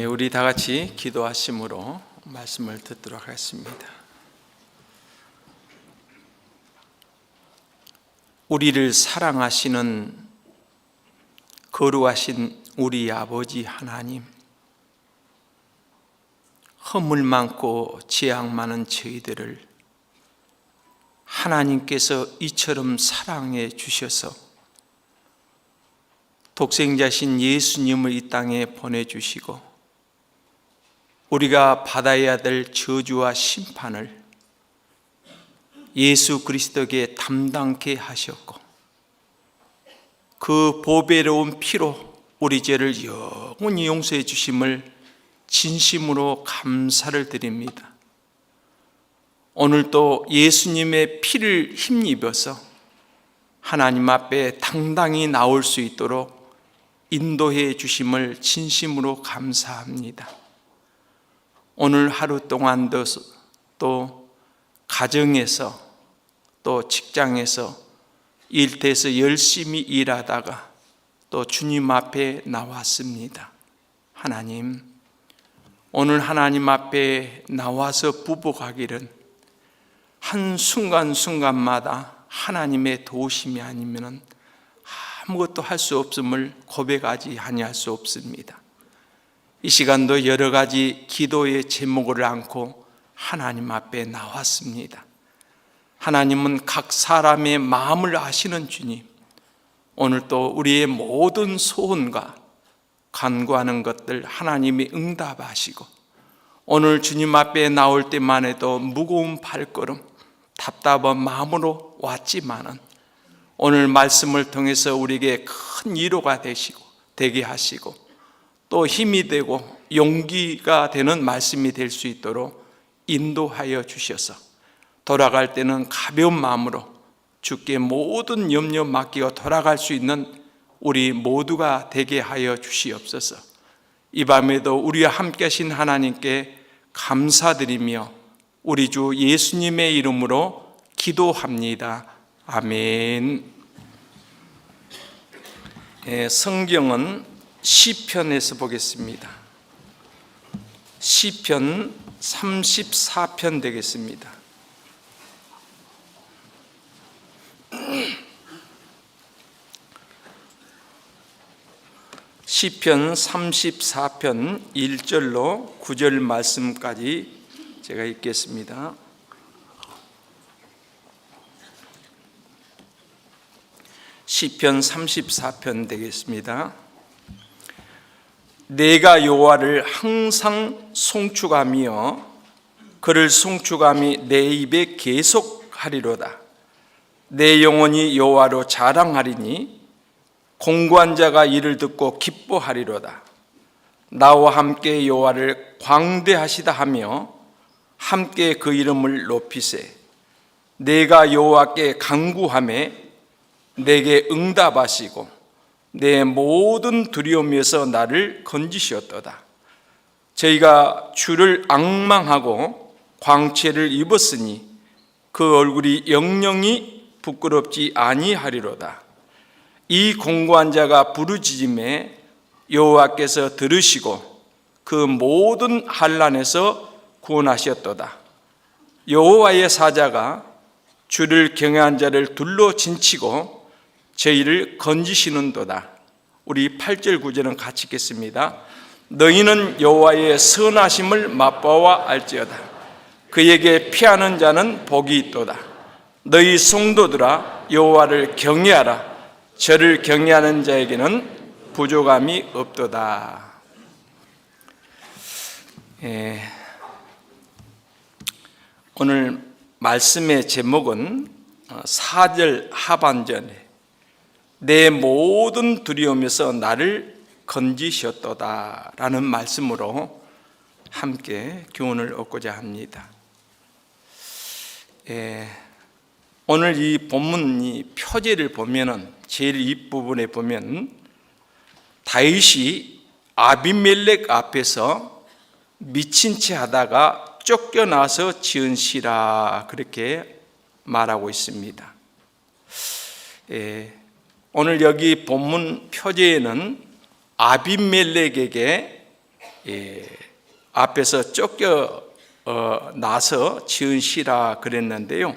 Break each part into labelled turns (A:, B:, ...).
A: 우리 다 같이 기도하심으로 말씀을 듣도록 하겠습니다. 우리를 사랑하시는 거룩하신 우리 아버지 하나님, 허물 많고 죄악 많은 저희들을 하나님께서 이처럼 사랑해 주셔서 독생자신 예수님을 이 땅에 보내주시고 우리가 받아야 될 저주와 심판을 예수 그리스도께 담당케 하셨고 그 보배로운 피로 우리 죄를 영원히 용서해 주심을 진심으로 감사를 드립니다. 오늘도 예수님의 피를 힘입어서 하나님 앞에 당당히 나올 수 있도록 인도해 주심을 진심으로 감사합니다. 오늘 하루 동안도 또 가정에서 또 직장에서 일터에서 열심히 일하다가 또 주님 앞에 나왔습니다. 하나님, 오늘 하나님 앞에 나와서 부복하기는 한순간순간마다 하나님의 도우심이 아니면 아무것도 할 수 없음을 고백하지 아니할 수 없습니다. 이 시간도 여러 가지 기도의 제목을 안고 하나님 앞에 나왔습니다. 하나님은 각 사람의 마음을 아시는 주님, 오늘도 우리의 모든 소원과 간구하는 것들 하나님이 응답하시고 오늘 주님 앞에 나올 때만 해도 무거운 발걸음, 답답한 마음으로 왔지만은 오늘 말씀을 통해서 우리에게 큰 위로가 되게 하시고 또 힘이 되고 용기가 되는 말씀이 될 수 있도록 인도하여 주셔서 돌아갈 때는 가벼운 마음으로 주께 모든 염려 맡기고 돌아갈 수 있는 우리 모두가 되게 하여 주시옵소서. 이 밤에도 우리와 함께 하신 하나님께 감사드리며 우리 주 예수님의 이름으로 기도합니다. 아멘. 성경은 시편에서 보겠습니다. 시편 34편 되겠습니다. 시편 34편 1절로 9절 말씀까지 제가 읽겠습니다. 시편 34편 되겠습니다. 내가 여호와를 항상 송축하며 그를 송축함이 내 입에 계속하리로다. 내 영혼이 여호와로 자랑하리니 공고한 자가 이를 듣고 기뻐하리로다. 나와 함께 여호와를 광대하시다 하며 함께 그 이름을 높이세. 내가 여호와께 간구하매 내게 응답하시고 내 모든 두려움에서 나를 건지시었도다. 저희가 주를 앙망하고 광채를 입었으니 그 얼굴이 영영이 부끄럽지 아니하리로다. 이 공고한 자가 부르짖음에 여호와께서 들으시고 그 모든 환난에서 구원하셨도다. 여호와의 사자가 주를 경외한 자를 둘러 진치고 저희를 건지시는도다. 우리 8절 9절은 같이 읽겠습니다. 너희는 여호와의 선하심을 맛보아 알지어다. 그에게 피하는 자는 복이 있도다. 너희 성도들아 여호와를 경외하라. 저를 경외하는 자에게는 부족함이 없도다. 오늘 말씀의 제목은 4절 하반전에 내 모든 두려움에서 나를 건지셨도다 라는 말씀으로 함께 교훈을 얻고자 합니다. 오늘 이 본문 표제를 보면은 제일 윗부분에 보면 다윗이 아비멜렉 앞에서 미친 채 하다가 쫓겨나서 지은 시라 그렇게 말하고 있습니다. 오늘 여기 본문 표제에는 아비멜렉에게 앞에서 쫓겨나서 지은 시라 그랬는데요,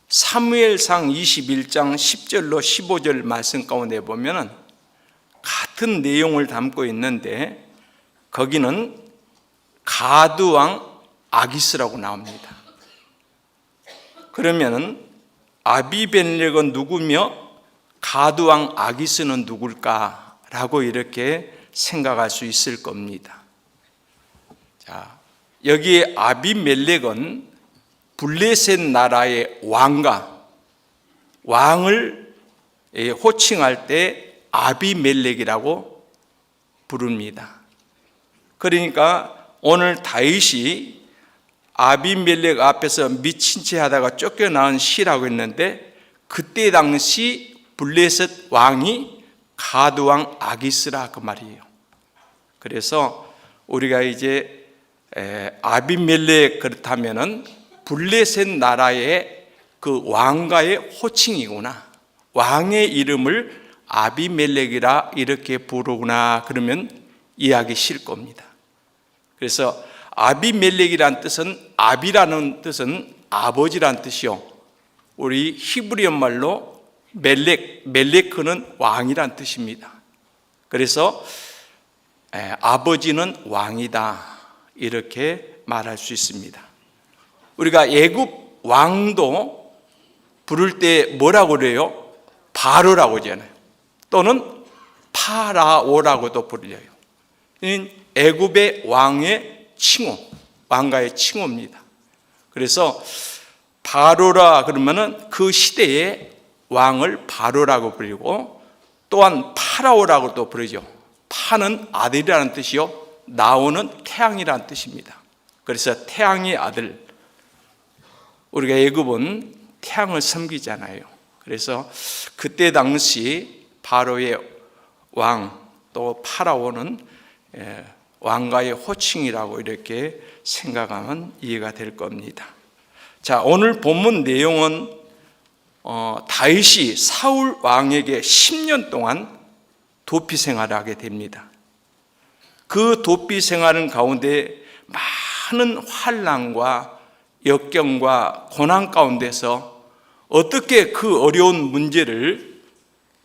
A: 사무엘상 21장 10절로 15절 말씀 가운데 보면은 같은 내용을 담고 있는데 거기는 가드왕 아기스라고 나옵니다. 그러면은 아비멜렉은 누구며 가드왕 아기스는 누굴까라고 이렇게 생각할 수 있을 겁니다. 자, 여기에 아비멜렉은 블레셋 나라의 왕을 호칭할 때 아비멜렉이라고 부릅니다. 그러니까 오늘 다윗이 아비멜렉 앞에서 미친 채 하다가 쫓겨나온 시라고 했는데, 그때 당시 블레셋 왕이 가드왕 아기스라 그 말이에요. 그래서 우리가 이제 아비멜렉 그렇다면은 블레셋 나라의 그 왕가의 호칭이구나, 왕의 이름을 아비멜렉이라 이렇게 부르구나, 그러면 이해하기 쉬울 겁니다. 그래서 아비멜렉이란 뜻은, 아비라는 뜻은 아버지란 뜻이요, 우리 히브리어 말로 멜레크는 왕이란 뜻입니다. 그래서 아버지는 왕이다 이렇게 말할 수 있습니다. 우리가 애굽 왕도 부를 때 뭐라고 그래요? 바로라고 하잖아요. 또는 파라오라고도 불려요. 애굽의 왕의 칭호, 왕가의 칭호입니다. 그래서 바로라 그러면은 그 시대의 왕을 바로라고 부르고, 또한 파라오라고도 부르죠. 파는 아들이라는 뜻이요, 나오는 태양이라는 뜻입니다. 그래서 태양의 아들, 우리가 애굽은 태양을 섬기잖아요. 그래서 그때 당시 바로의 왕, 또 파라오는 왕가의 호칭이라고 이렇게 생각하면 이해가 될 겁니다. 자, 오늘 본문 내용은 다윗이 사울 왕에게 10년 동안 도피 생활을 하게 됩니다. 그 도피 생활은 가운데 많은 환난과 역경과 고난 가운데서 어떻게 그 어려운 문제를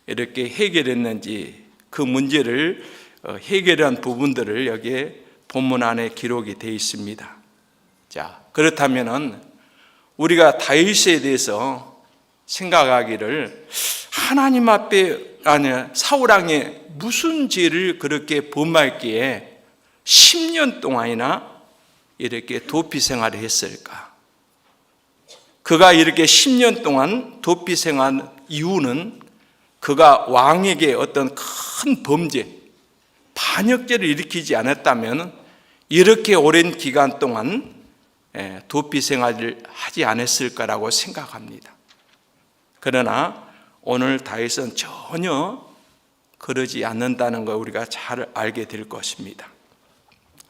A: 이렇게 해결했는지, 그 문제를 해결한 부분들을 여기에 본문 안에 기록이 되어 있습니다. 자, 그렇다면은 우리가 다윗에 대해서 생각하기를, 하나님 앞에 사울 왕이 무슨 죄를 그렇게 범했기에 10년 동안이나 이렇게 도피 생활을 했을까? 그가 이렇게 10년 동안 도피 생활한 이유는 그가 왕에게 어떤 큰 범죄, 반역죄를 일으키지 않았다면 이렇게 오랜 기간 동안 도피 생활을 하지 않았을까라고 생각합니다. 그러나 오늘 다윗은 전혀 그러지 않는다는 걸 우리가 잘 알게 될 것입니다.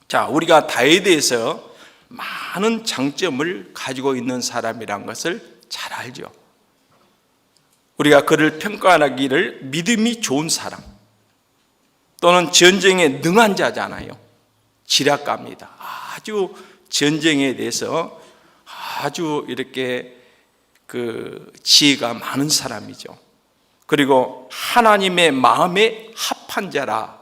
A: 자, 우리가 다윗에 대해서 많은 장점을 가지고 있는 사람이란 것을 잘 알죠. 우리가 그를 평가하기를 믿음이 좋은 사람, 또는 전쟁에 능한 자잖아요. 지략가입니다. 아주 전쟁에 대해서 아주 이렇게 그 지혜가 많은 사람이죠. 그리고 하나님의 마음에 합한 자라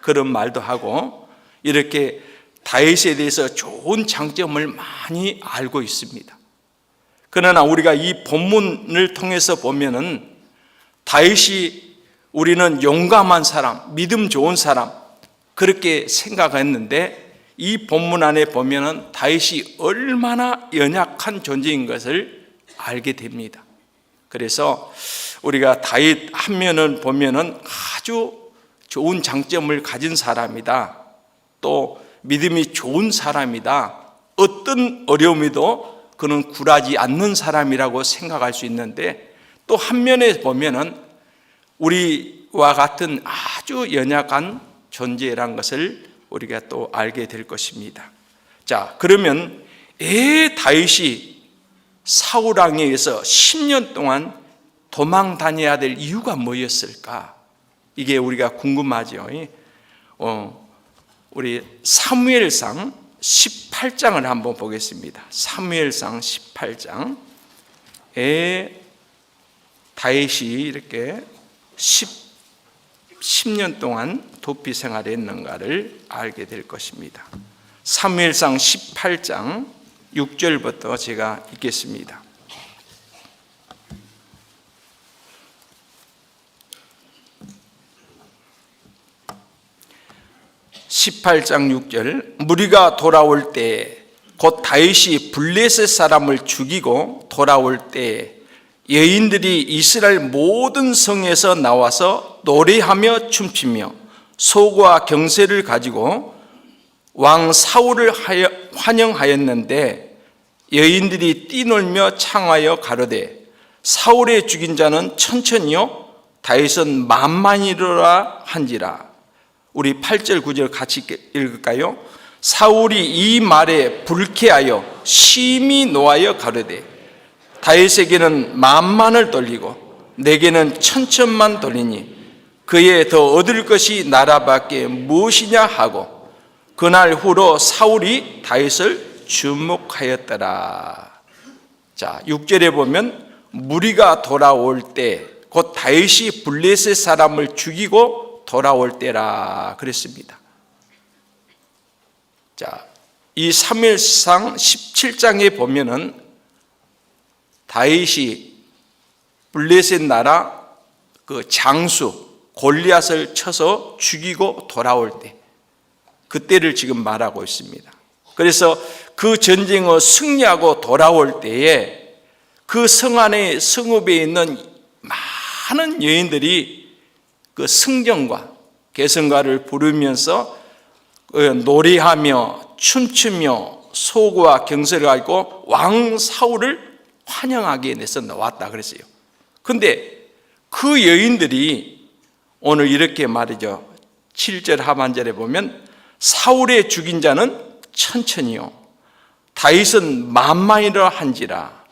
A: 그런 말도 하고, 이렇게 다윗에 대해서 좋은 장점을 많이 알고 있습니다. 그러나 우리가 이 본문을 통해서 보면은 다윗이 우리는 용감한 사람, 믿음 좋은 사람 그렇게 생각했는데, 이 본문 안에 보면은 다윗이 얼마나 연약한 존재인 것을 알게 됩니다. 그래서 우리가 다윗 한 면을 보면은 아주 좋은 장점을 가진 사람이다, 또 믿음이 좋은 사람이다, 어떤 어려움에도 그는 굴하지 않는 사람이라고 생각할 수 있는데, 또 한 면에 보면은 우리와 같은 아주 연약한 존재란 것을 우리가 또 알게 될 것입니다. 자, 그러면 다윗이 사울 왕에 의해서 10년 동안 도망 다녀야 될 이유가 뭐였을까? 이게 우리가 궁금하죠. 우리 사무엘상 18장을 한번 보겠습니다. 사무엘상 18장에 다윗이 이렇게 10년 동안 도피 생활을 했는가를 알게 될 것입니다. 사무엘상 18장 6절부터 제가 읽겠습니다. 18장 6절, 무리가 돌아올 때 곧 다윗이 블레셋 사람을 죽이고 돌아올 때 여인들이 이스라엘 모든 성에서 나와서 노래하며 춤추며 소고와 경새를 가지고 왕 사울을 환영하였는데 여인들이 뛰놀며 창하여 가로되 사울의 죽인 자는 천천히요 다윗은 만만이로라 한지라. 우리 8절 9절 같이 읽을까요? 사울이 이 말에 불쾌하여 심히 노하여 가로되 다윗에게는 만만을 돌리고 내게는 천천만 돌리니 그에 더 얻을 것이 나라밖에 무엇이냐 하고 그날 후로 사울이 다윗을 주목하였더라. 자, 6절에 보면 무리가 돌아올 때 곧 다윗이 블레셋 사람을 죽이고 돌아올 때라 그랬습니다. 자, 이 사무엘상 17장에 보면은 다윗이 블레셋 나라 그 장수 골리앗을 쳐서 죽이고 돌아올 때 그때를 지금 말하고 있습니다. 그래서 그 전쟁을 승리하고 돌아올 때에 그 성 안에 성읍에 있는 많은 여인들이 그 승전과 개성가를 부르면서 노래하며 춤추며 소고와 경새를 가지고 왕 사울을 환영하기 위해서 나왔다 그랬어요. 근데 그 여인들이 오늘 이렇게 말이죠. 7절 하반절에 보면 사울의 죽인 자는 천천히요 다윗은 만만이라 한지라.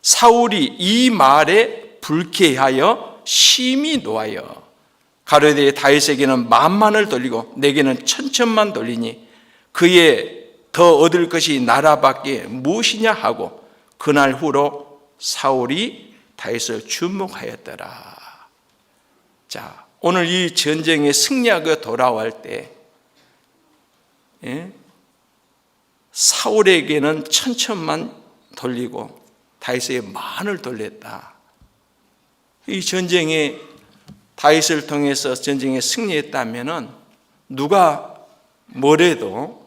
A: 사울이 이 말에 불쾌하여 심히 노하여 가로되 다윗에게는 만만을 돌리고 내게는 천천만 돌리니 그에 더 얻을 것이 나라밖에 무엇이냐 하고 그날 후로 사울이 다윗을 주목하였더라. 자, 오늘 이 전쟁에 승리하고 돌아올 때 사울에게는 천천만 돌리고 다윗에게 만을 돌렸다. 이 전쟁에 다윗을 통해서 전쟁에 승리했다면은 누가 뭐래도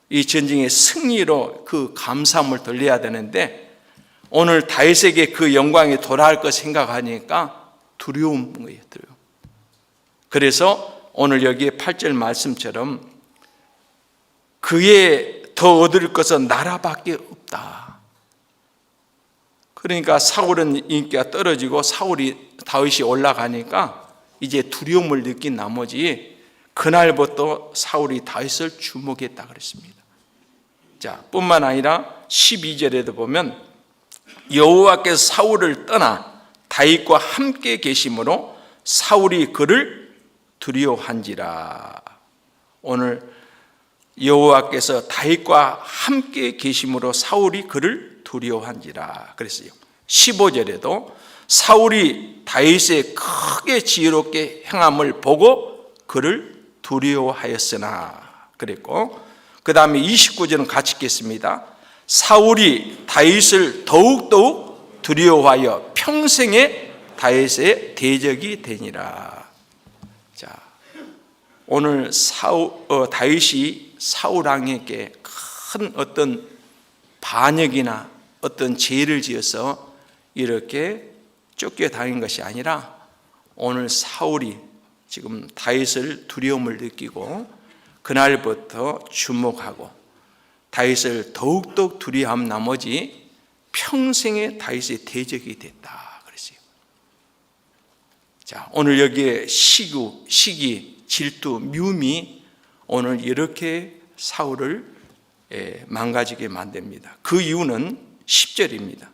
A: 이 전쟁의 승리로 그 감사함을 돌려야 되는데 오늘 다윗에게 그 영광이 돌아갈 것 생각하니까 두려운 거예요. 그래서 오늘 여기에 8절 말씀처럼 그에 더 얻을 것은 나라밖에 없다. 그러니까 사울은 인기가 떨어지고 다윗이 올라가니까 이제 두려움을 느낀 나머지 그날부터 사울이 다윗을 주목했다 그랬습니다. 자, 뿐만 아니라 12절에도 보면 여호와께서 사울을 떠나 다윗과 함께 계심으로 사울이 그를 두려워한지라. 오늘 여호와께서 다윗과 함께 계심으로 사울이 그를 두려워한지라 그랬어요. 15절에도 사울이 다윗의 크게 지혜롭게 행함을 보고 그를 두려워하였으나 그랬고, 그 다음에 29절은 같이 읽겠습니다. 사울이 다윗을 더욱더욱 두려워하여 평생에 다윗의 대적이 되니라. 자, 오늘 다윗이 사울 왕에게 큰 어떤 반역이나 어떤 죄를 지어서 이렇게 쫓겨다닌 것이 아니라 오늘 사울이 지금 다윗을 두려움을 느끼고 그날부터 주목하고 다윗을 더욱더 두려워함 나머지 평생에 다윗의 대적이 됐다 그랬어요. 자, 오늘 여기에 시기, 질투, 미움이 오늘 이렇게 사울을 망가지게 만듭니다. 그 이유는 10절입니다.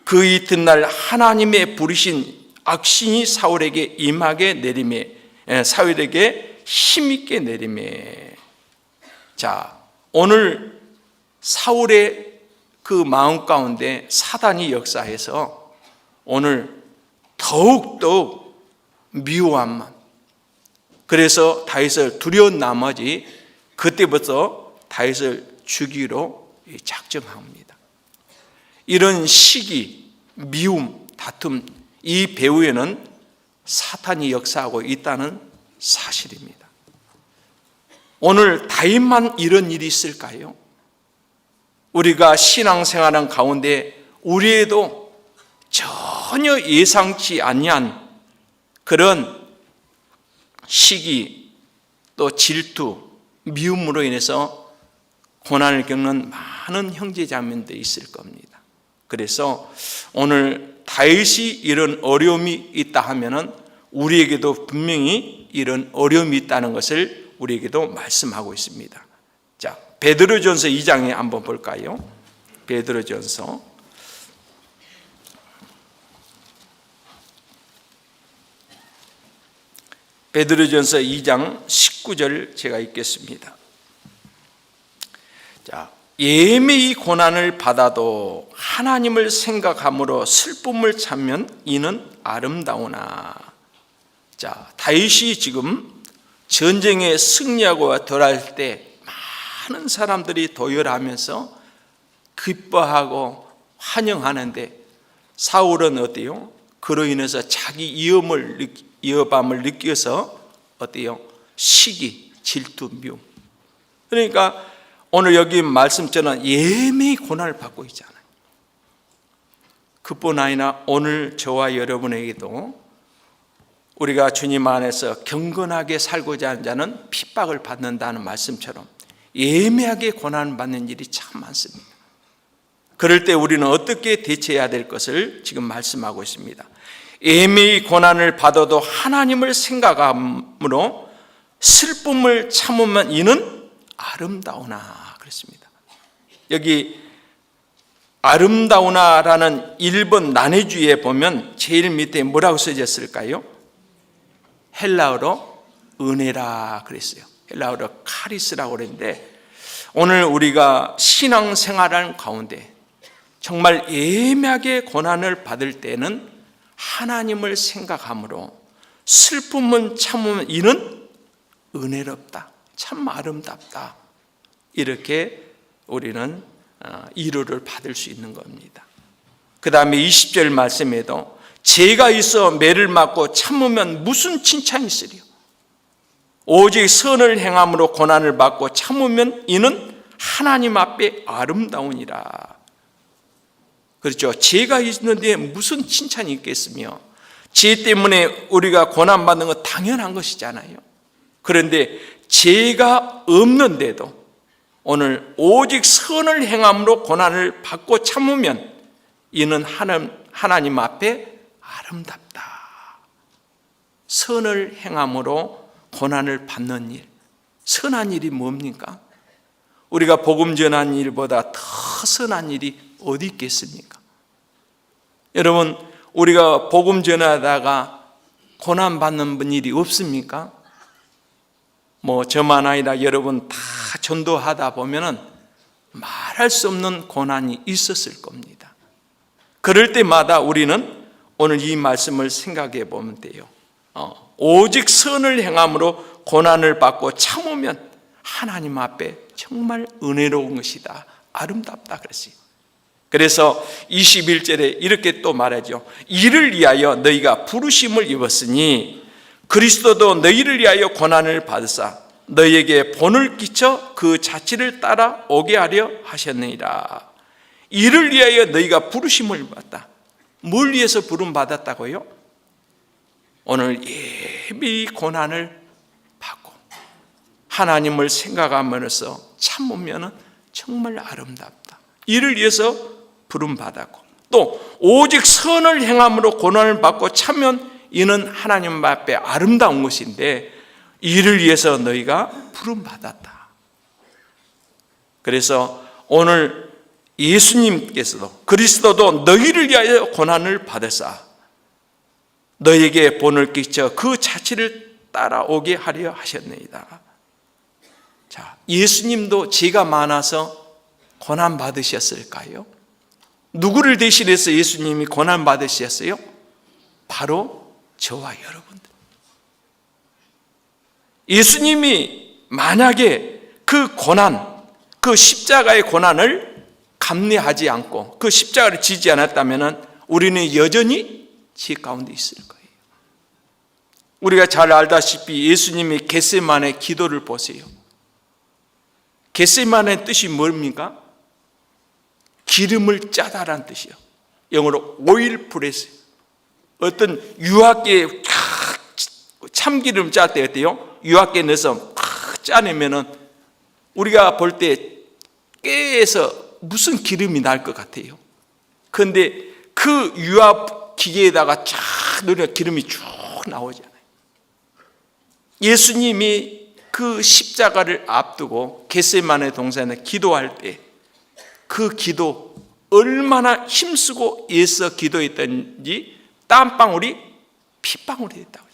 A: 그 이튿날 하나님의 부르신 악신이 사울에게 임하게 내림에, 사울에게 힘있게 내림에. 자, 오늘 사울의 그 마음 가운데 사단이 역사해서 오늘 더욱더욱 미워함만, 그래서 다윗을 두려운 나머지 그때부터 다윗을 죽이기로 작정합니다. 이런 시기, 미움, 다툼, 이 배후에는 사탄이 역사하고 있다는 사실입니다. 오늘 다윗만 이런 일이 있을까요? 우리가 신앙생활하는 가운데 우리에도 전혀 예상치 아니한 그런 시기, 또 질투, 미움으로 인해서 고난을 겪는 많은 형제자매들이 있을 겁니다. 그래서 오늘 다윗이 이런 어려움이 있다 하면은 우리에게도 분명히 이런 어려움이 있다는 것을 우리에게도 말씀하고 있습니다. 자, 베드로전서 2장에 한번 볼까요? 베드로전서 2장 19절 제가 읽겠습니다. 자, 예매의 고난을 받아도 하나님을 생각함으로 슬픔을 참으면 이는 아름다우나. 자, 다윗이 지금 전쟁에 승리하고 돌아올 때 많은 사람들이 도열하면서 기뻐하고 환영하는데 사울은 어때요? 그로 인해서 자기 위협함을 느껴서 어때요? 시기, 질투, 미움. 그러니까 오늘 여기 말씀처럼 예매의 고난을 받고 있잖아요. 그뿐 아니라 오늘 저와 여러분에게도 우리가 주님 안에서 경건하게 살고자 하는 자는 핍박을 받는다는 말씀처럼 예매하게 고난을 받는 일이 참 많습니다. 그럴 때 우리는 어떻게 대처해야 될 것을 지금 말씀하고 있습니다. 예매의 고난을 받아도 하나님을 생각함으로 슬픔을 참으면 이는 아름다우나 그랬습니다. 여기 아름다우나라는 1번 난해주의에 보면 제일 밑에 뭐라고 써졌을까요? 헬라어로 은혜라 그랬어요. 헬라어로 카리스라고 그랬는데 오늘 우리가 신앙생활하는 가운데 정말 예매하게 고난을 받을 때는 하나님을 생각함으로 슬픔은 참으면 이는 은혜롭다, 참 아름답다, 이렇게 우리는 위로를 받을 수 있는 겁니다. 그 다음에 20절 말씀에도 죄가 있어 매를 맞고 참으면 무슨 칭찬이 있으리요. 오직 선을 행함으로 고난을 받고 참으면 이는 하나님 앞에 아름다우니라. 그렇죠. 죄가 있는데 무슨 칭찬이 있겠으며, 죄 때문에 우리가 고난받는 건 당연한 것이잖아요. 그런데 죄가 없는데도 오늘 오직 선을 행함으로 고난을 받고 참으면 이는 하나님 앞에 아름답다. 선을 행함으로 고난을 받는 일, 선한 일이 뭡니까? 우리가 복음 전하는 일보다 더 선한 일이 어디 있겠습니까? 여러분, 우리가 복음 전하다가 고난받는 일이 없습니까? 뭐 저만 아니라 여러분 다 전도하다 보면은 말할 수 없는 고난이 있었을 겁니다. 그럴 때마다 우리는 오늘 이 말씀을 생각해 보면 돼요. 오직 선을 행함으로 고난을 받고 참으면 하나님 앞에 정말 은혜로운 것이다, 아름답다 그랬어요. 그래서 21절에 이렇게 또 말하죠. 이를 위하여 너희가 부르심을 입었으니 그리스도도 너희를 위하여 고난을 받으사 너희에게 본을 끼쳐 그 자취를 따라 오게 하려 하셨느니라. 이를 위하여 너희가 부르심을 받았다. 뭘 위해서 부름 받았다고요? 오늘 예비 고난을 받고 하나님을 생각하면서 참으면 정말 아름답다. 이를 위해서 부름 받았고, 또 오직 선을 행함으로 고난을 받고 참으면 이는 하나님 앞에 아름다운 것인데, 이를 위해서 너희가 부름받았다. 그래서 오늘 예수님께서도 그리스도도 너희를 위하여 고난을 받으사 너희에게 본을 끼쳐 그 자취를 따라오게 하려 하셨나이다. 자, 예수님도 죄가 많아서 고난 받으셨을까요? 누구를 대신해서 예수님이 고난 받으셨어요? 바로 저와 여러분들. 예수님이 만약에 그 고난, 그 십자가의 고난을 감내하지 않고 그 십자가를 지지 않았다면 우리는 여전히 죄 가운데 있을 거예요. 우리가 잘 알다시피 예수님이 겟세마네 기도를 보세요. 겟세마네 뜻이 뭡니까? 기름을 짜다라는 뜻이요. 영어로 오일 프레스. 어떤 유압기에 참기름 짤 때 어때요? 유압기에 넣어서 팍 짜내면은 우리가 볼 때 깨에서 무슨 기름이 날 것 같아요. 그런데 그 유압 기계에다가 쫙 넣으면 기름이 쭉 나오잖아요. 예수님이 그 십자가를 앞두고 겟세마네 동산에 기도할 때 그 기도 얼마나 힘쓰고 애써 기도했던지 땀방울이 핏방울이 됐다고.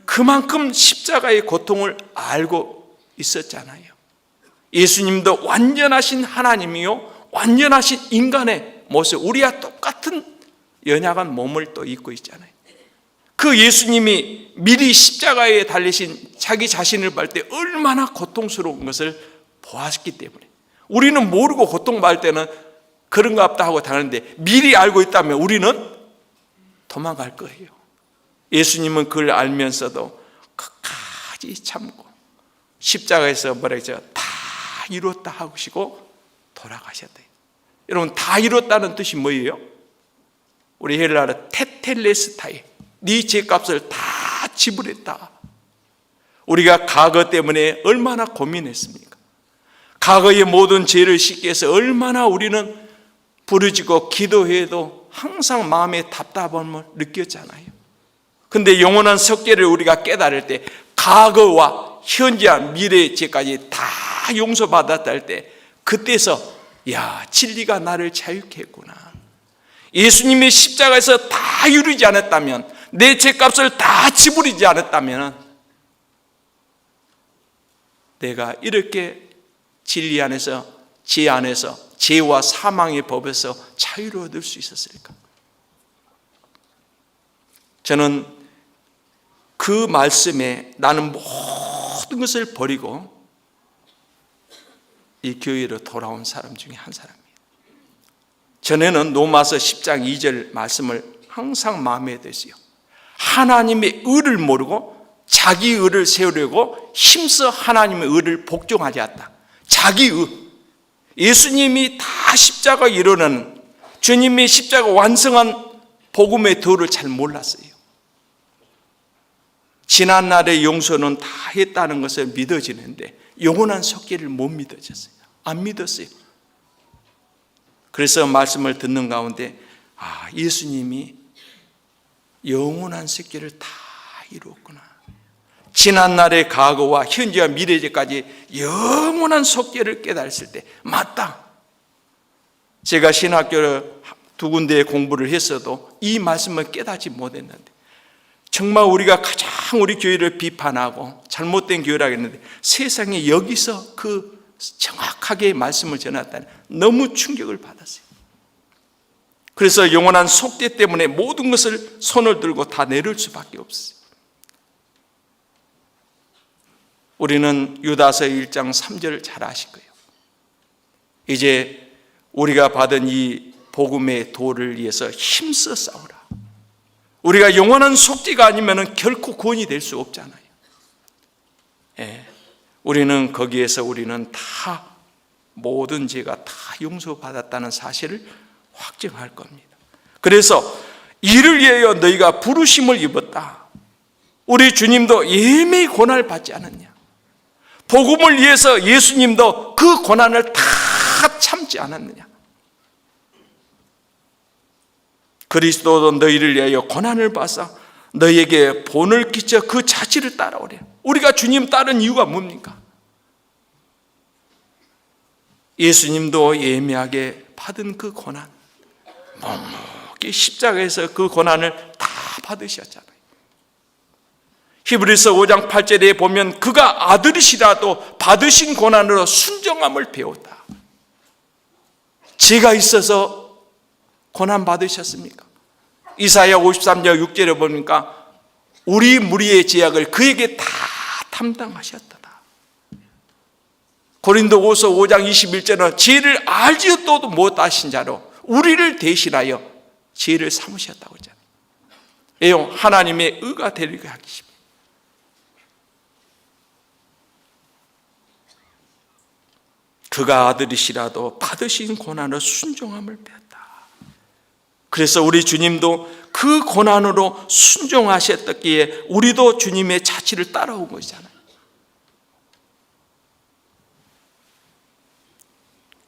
A: 그만큼 십자가의 고통을 알고 있었잖아요. 예수님도 완전하신 하나님이요 완전하신 인간의 모습, 우리와 똑같은 연약한 몸을 또 입고 있잖아요. 그 예수님이 미리 십자가에 달리신 자기 자신을 볼 때 얼마나 고통스러운 것을 보았기 때문에 우리는 모르고 고통받을 때는 그런가 보다 하고 당하는데 미리 알고 있다면 우리는 도망갈 거예요. 예수님은 그걸 알면서도 끝까지 참고 십자가에서 뭐라 했죠? 다 이뤘다 하시고 돌아가셨다. 여러분, 다 이뤘다는 뜻이 뭐예요? 우리 헬라어 테텔레스타이, 네 죄값을 다 지불했다. 우리가 과거 때문에 얼마나 고민했습니까? 과거의 모든 죄를 씻기 위해서 얼마나 우리는 부르짖고 기도해도 항상 마음에 답답함을 느꼈잖아요. 그런데 영원한 속죄를 우리가 깨달을 때 과거와 현재와 미래의 죄까지 다 용서받았다 할 때 그때서 야, 진리가 나를 자유케 했구나. 예수님이 십자가에서 다 이루지 않았다면, 내 죄값을 다 지불하지 않았다면 내가 이렇게 진리 안에서, 죄 안에서, 죄와 사망의 법에서 자유를 얻을 수 있었을까? 저는 그 말씀에 나는 모든 것을 버리고 이 교회로 돌아온 사람 중에 한 사람이에요. 전에는 로마서 10장 2절 말씀을 항상 마음에 드세요. 하나님의 의를 모르고 자기 의를 세우려고 힘써 하나님의 의를 복종하지 않았다. 자기 의. 예수님이 다 십자가 이루는 주님이 십자가 완성한 복음의 도를 잘 몰랐어요. 지난날의 용서는 다 했다는 것을 믿어지는데 영원한 속죄를 못 믿어졌어요. 안 믿었어요. 그래서 말씀을 듣는 가운데 예수님이 영원한 속죄를 다 이루었구나. 지난날의 과거와 현재와 미래까지 영원한 속죄를 깨달았을 때 맞다. 제가 신학교를 두 군데에 공부를 했어도 이 말씀을 깨닫지 못했는데 정말 우리가 가장 우리 교회를 비판하고 잘못된 교회라고 했는데 세상에 여기서 그 정확하게 말씀을 전했다니 너무 충격을 받았어요. 그래서 영원한 속죄 때문에 모든 것을 손을 들고 다 내릴 수밖에 없어요. 우리는 유다서 1장 3절을 잘 아실 거예요. 이제 우리가 받은 이 복음의 도를 위해서 힘써 싸우라. 우리가 영원한 속죄가 아니면 결코 구원이 될 수 없잖아요. 우리는 거기에서 우리는 다 모든 죄가 다 용서받았다는 사실을 확증할 겁니다. 그래서 이를 위하여 너희가 부르심을 입었다. 우리 주님도 예매의 고난을 받지 않았냐? 복음을 위해서 예수님도 그 고난을 다 참지 않았느냐? 그리스도도 너희를 위하여 고난을 받사 너희에게 본을 끼쳐 그 자취를 따라오래. 우리가 주님 따른 이유가 뭡니까? 예수님도 예매하게 받은 그 고난, 묵묵히 십자가에서 그 고난을 다 받으셨잖아요. 히브리서 5장 8절에 보면 그가 아들이시라도 받으신 고난으로 순종함을 배웠다. 죄가 있어서 고난 받으셨습니까? 이사야 53장 6절에 보니까 우리 무리의 죄악을 그에게 다 담당하셨다. 고린도후서 5장 21절은 죄를 알지도 못하신 자로 우리를 대신하여 죄를 삼으셨다고 했잖아요. 하나님의 의가 되리게 하십니다. 그가 아들이시라도 받으신 고난을 순종함을 배웠다. 그래서 우리 주님도 그 고난으로 순종하셨기에 우리도 주님의 자취를 따라온 것이잖아요.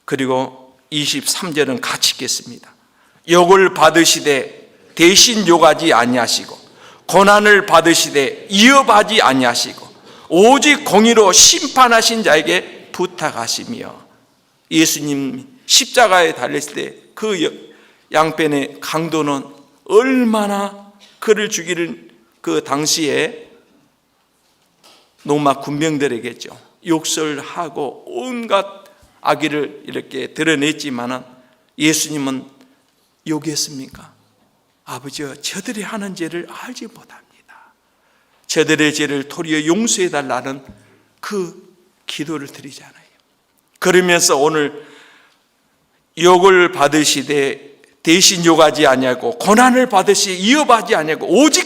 A: 그리고 23절은 같이 읽겠습니다. 욕을 받으시되 대신 욕하지 아니하시고 고난을 받으시되 이업하지 아니하시고 오직 공의로 심판하신 자에게 부탁하시며, 예수님 십자가에 달렸을 때 그 양편의 강도는 얼마나 그를 죽이는 그 당시에 로마 군병들에게죠, 욕설하고 온갖 악의를 이렇게 드러냈지만은 예수님은 욕했습니까? 아버지여, 저들이 하는 죄를 알지 못합니다. 저들의 죄를 도리어 용서해 달라는 그 기도를 드리잖아요. 그러면서 오늘 욕을 받으시되 대신 욕하지 아니하고 고난을 받으시 이업하지 아니하고 오직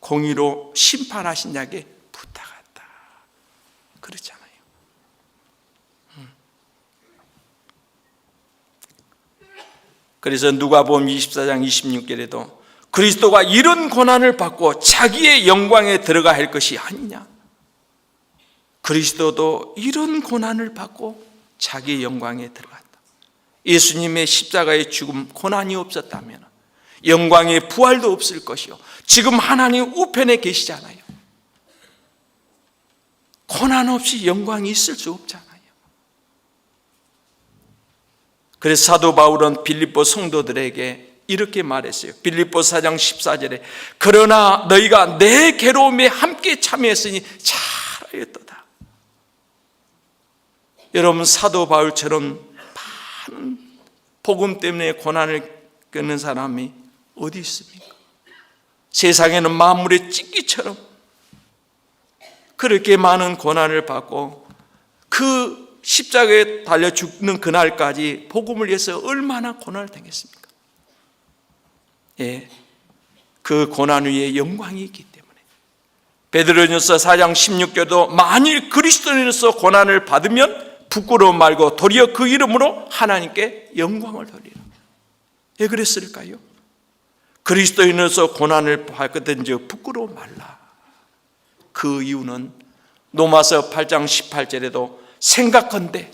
A: 공의로 심판하신 자에게 부탁한다. 그렇잖아요. 그래서 누가복음 24장 26절에도 그리스도가 이런 고난을 받고 자기의 영광에 들어가 할 것이 아니냐. 그리스도도 이런 고난을 받고 자기의 영광에 들어갔다. 예수님의 십자가의 죽음, 고난이 없었다면 영광의 부활도 없을 것이요, 지금 하나님 우편에 계시잖아요. 고난 없이 영광이 있을 수 없잖아요. 그래서 사도 바울은 빌립보 성도들에게 이렇게 말했어요. 빌립보 4장 14절에 그러나 너희가 내 괴로움에 함께 참여했으니 잘하였도다. 여러분, 사도 바울처럼 많은 복음 때문에 고난을 겪는 사람이 어디 있습니까? 세상에는 만물의 찢기처럼 그렇게 많은 고난을 받고 그 십자가에 달려 죽는 그날까지 복음을 위해서 얼마나 고난을 당했습니까? 예, 그 고난 위에 영광이 있기 때문에 베드로전서 4장 16절도 만일 그리스도인으로서 고난을 받으면 부끄러움 말고 도리어 그 이름으로 하나님께 영광을 돌리라. 왜 그랬을까요? 그리스도인으로서 고난을 받거든지 부끄러움 말라. 그 이유는 로마서 8장 18절에도 생각건대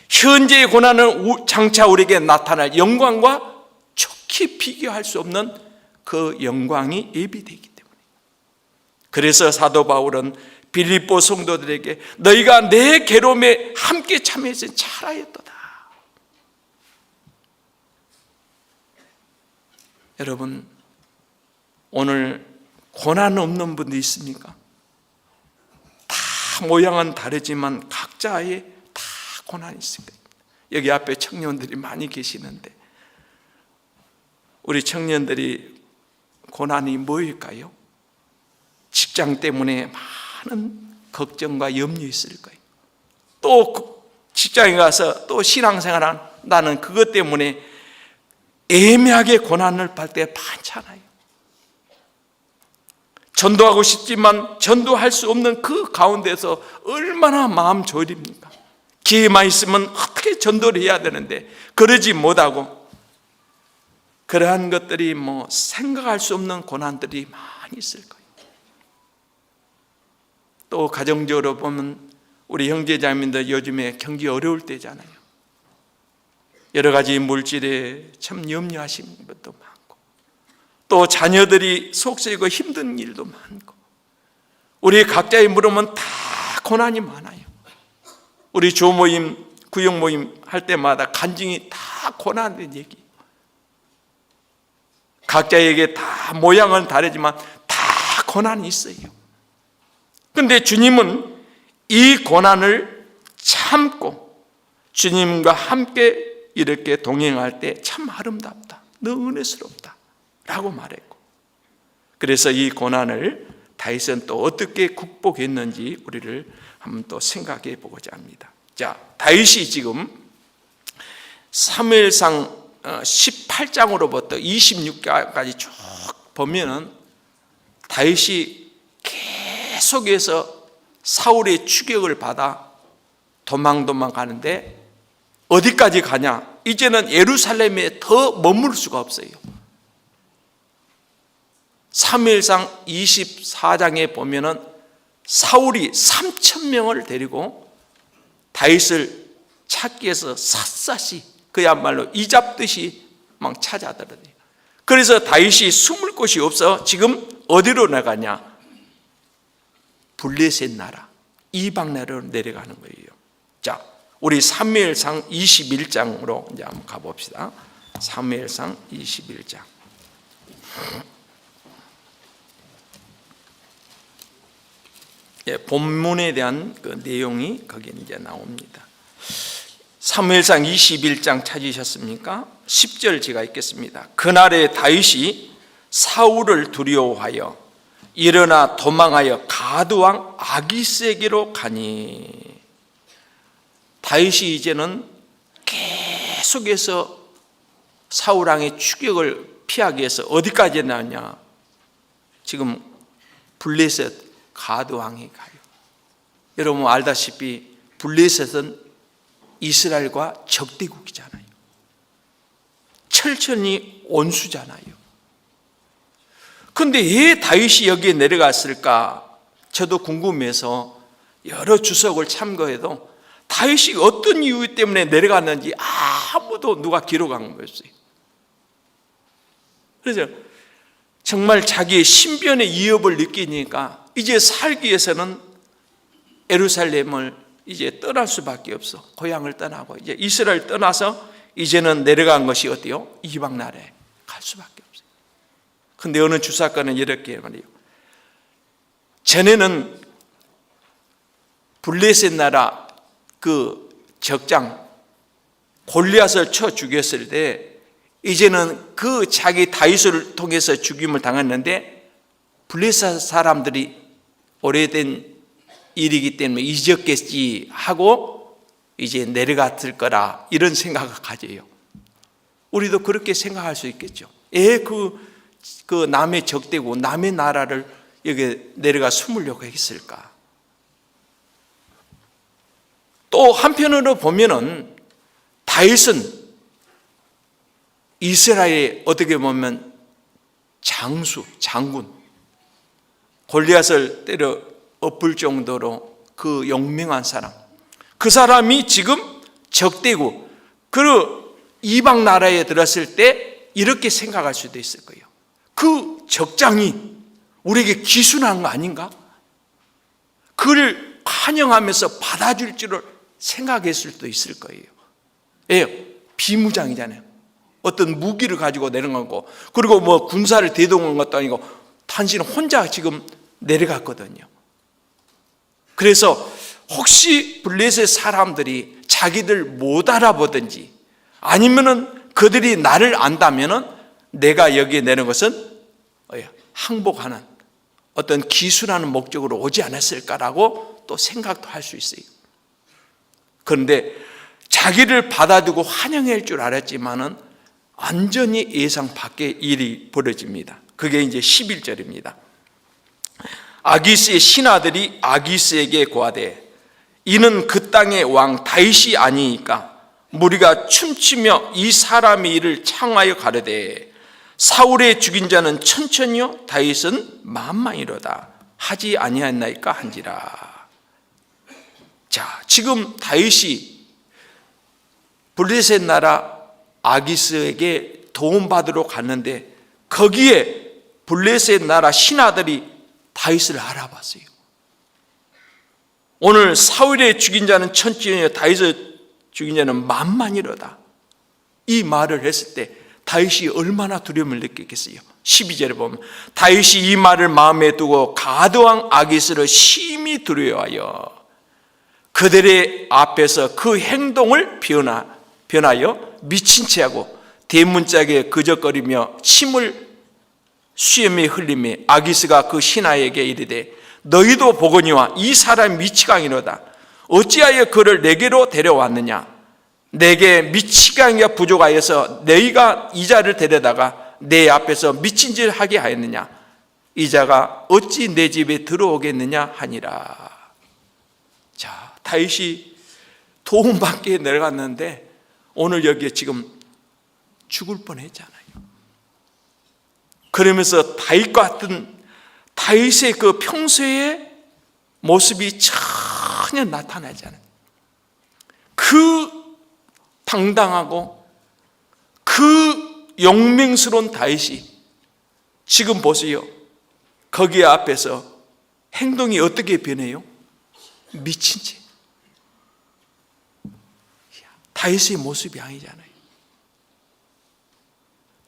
A: 현재의 고난은 장차 우리에게 나타날 영광과 촉히 비교할 수 없는 그 영광이 예비되기 때문에, 그래서 사도 바울은 빌립보 성도들에게 너희가 내 괴로움에 함께 참여했으니 잘하였도다. 여러분, 오늘 고난 없는 분도 있습니까? 다 모양은 다르지만 각자의 다 고난이 있을 거예요. 여기 앞에 청년들이 많이 계시는데 우리 청년들이 고난이 뭐일까요? 직장 때문에 많은 걱정과 염려 있을 거예요. 또 직장에 가서 또 신앙생활 한다는 그것 때문에 애매하게 고난을 받을 때 많잖아요. 전도하고 싶지만 전도할 수 없는 그 가운데서 얼마나 마음 졸입니까? 기회만 있으면 어떻게 전도를 해야 되는데 그러지 못하고, 그러한 것들이 생각할 수 없는 고난들이 많이 있을 거예요. 또 가정적으로 보면 우리 형제자매들 요즘에 경기 어려울 때잖아요. 여러 가지 물질에 참 염려하시는 것도 많고 또 자녀들이 속쓰리고 힘든 일도 많고, 우리 각자의 물으면 다 고난이 많아요. 우리 조모임, 구역모임 할 때마다 간증이 다 고난된 얘기. 각자에게 다 모양은 다르지만 다 고난이 있어요. 그런데 주님은 이 고난을 참고 주님과 함께 이렇게 동행할 때 참 아름답다, 너무 은혜스럽다 라고 말했고, 그래서 이 고난을 다윗은 또 어떻게 극복했는지 우리를 한번 또 생각해 보고자 합니다. 자, 다윗이 지금 사무엘상 18장으로부터 26장까지 쭉 보면은 다윗이 계속해서 사울의 추격을 받아 도망 가는데 어디까지 가냐? 이제는 예루살렘에 더 머물 수가 없어요. 사무엘상 24장에 보면은 사울이 3,000명을 데리고 다윗을 찾기 위해서 샅샅이 그야말로 이잡듯이 막 찾아들어요. 그래서 다윗이 숨을 곳이 없어 지금 어디로 나가냐? 블레셋 나라, 이방 나라로 내려가는 거예요. 자, 우리 사무엘상 21장으로 이제 한번 가봅시다. 사무엘상 21장. 예, 본문에 대한 그 내용이 거기 이제 나옵니다. 사무엘상 21장 찾으셨습니까? 10절 제가 읽겠습니다. 그날에 다윗이 사울을 두려워하여 일어나 도망하여 가드왕 아기스에게로 가니, 다윗이 이제는 계속해서 사울왕의 추격을 피하기 위해서 어디까지 나왔냐? 지금 블레셋 가드왕에 가요. 여러분 알다시피 블레셋은 이스라엘과 적대국이잖아요. 철천히 원수잖아요. 그런데 왜 다윗이 여기에 내려갔을까? 저도 궁금해서 여러 주석을 참고해도 다윗이 어떤 이유 때문에 내려갔는지 아무도 누가 기록한 거였어요. 그래서 정말 자기의 신변의 위협을 느끼니까 이제 살기 위해서는 예루살렘을 이제 떠날 수밖에 없어. 고향을 떠나고 이제 이스라엘 떠나서 이제는 내려간 것이 어때요? 이방 나라에 갈 수밖에 없어요. 근데 어느 주사가는 이렇게 말해요. 전에는 블레셋 나라 그 적장 골리앗을 쳐 죽였을 때 이제는 그 자기 다윗을 통해서 죽임을 당했는데 블레셋 사람들이 오래된 일이기 때문에 잊었겠지 하고 이제 내려갔을 거라 이런 생각을 가져요. 우리도 그렇게 생각할 수 있겠죠. 그 남의 적대고 남의 나라를 여기 내려가 숨으려고 했을까? 또 한편으로 보면은 다윗은 이스라엘의 어떻게 보면 장군, 골리앗을 때려 엎을 정도로 그 용맹한 사람, 그 사람이 지금 적대고 그 이방 나라에 들었을 때 이렇게 생각할 수도 있을 거예요. 그 적장이 우리에게 기순한 거 아닌가? 그를 환영하면서 받아줄 줄을 생각했을 수도 있을 거예요. 예, 비무장이잖아요. 어떤 무기를 가지고 내려간 거고, 그리고 뭐 군사를 대동한 것도 아니고 단신 혼자 지금 내려갔거든요. 그래서 혹시 블레셋 사람들이 자기들 못 알아보든지 아니면은 그들이 나를 안다면은 내가 여기에 내는 것은 항복하는 어떤 기술하는 목적으로 오지 않았을까라고 또 생각도 할 수 있어요. 그런데 자기를 받아두고 환영할 줄 알았지만은 완전히 예상 밖의 일이 벌어집니다. 그게 이제 11절입니다. 아기스의 신하들이 아기스에게 고하되 이는 그 땅의 왕 다윗이 아니니까 무리가 춤추며 이 사람의 일을 창하여 가르되 사울의 죽인 자는 천천히요 다윗은 만만이로다 하지 아니하였나이까 한지라. 자, 지금 다윗이 블레셋 나라 아기스에게 도움받으러 갔는데 거기에 블레셋 나라 신하들이 다윗을 알아봤어요. 오늘 사울의 죽인 자는 천지이요 다윗을 죽인 자는 만만이로다. 이 말을 했을 때 다윗이 얼마나 두려움을 느꼈겠어요. 12절에 보면 다윗이 이 말을 마음에 두고 가드왕 아기스를 심히 두려워하여 그들의 앞에서 그 행동을 변하여 미친 채하고 대문짝에 그적거리며 침을 수염에 흘리며 아기스가 그 신하에게 이르되 너희도 보거니와 이 사람이 미치광이로다. 어찌하여 그를 내게로 데려왔느냐? 내게 미치광이가 부족하여서 너희가 이 자를 데려다가 내 앞에서 미친 짓을 하게 하였느냐? 이 자가 어찌 내 집에 들어오겠느냐 하니라. 자, 다윗이 도움받기에 내려갔는데 오늘 여기에 지금 죽을 뻔했잖아요. 그러면서 다윗과 같은 다윗의 그 평소의 모습이 전혀 나타나지 않아요. 그 당당하고 그 용맹스러운 다윗이 지금 보세요. 거기 앞에서 행동이 어떻게 변해요? 미친 채. 다윗의 모습이 아니잖아요.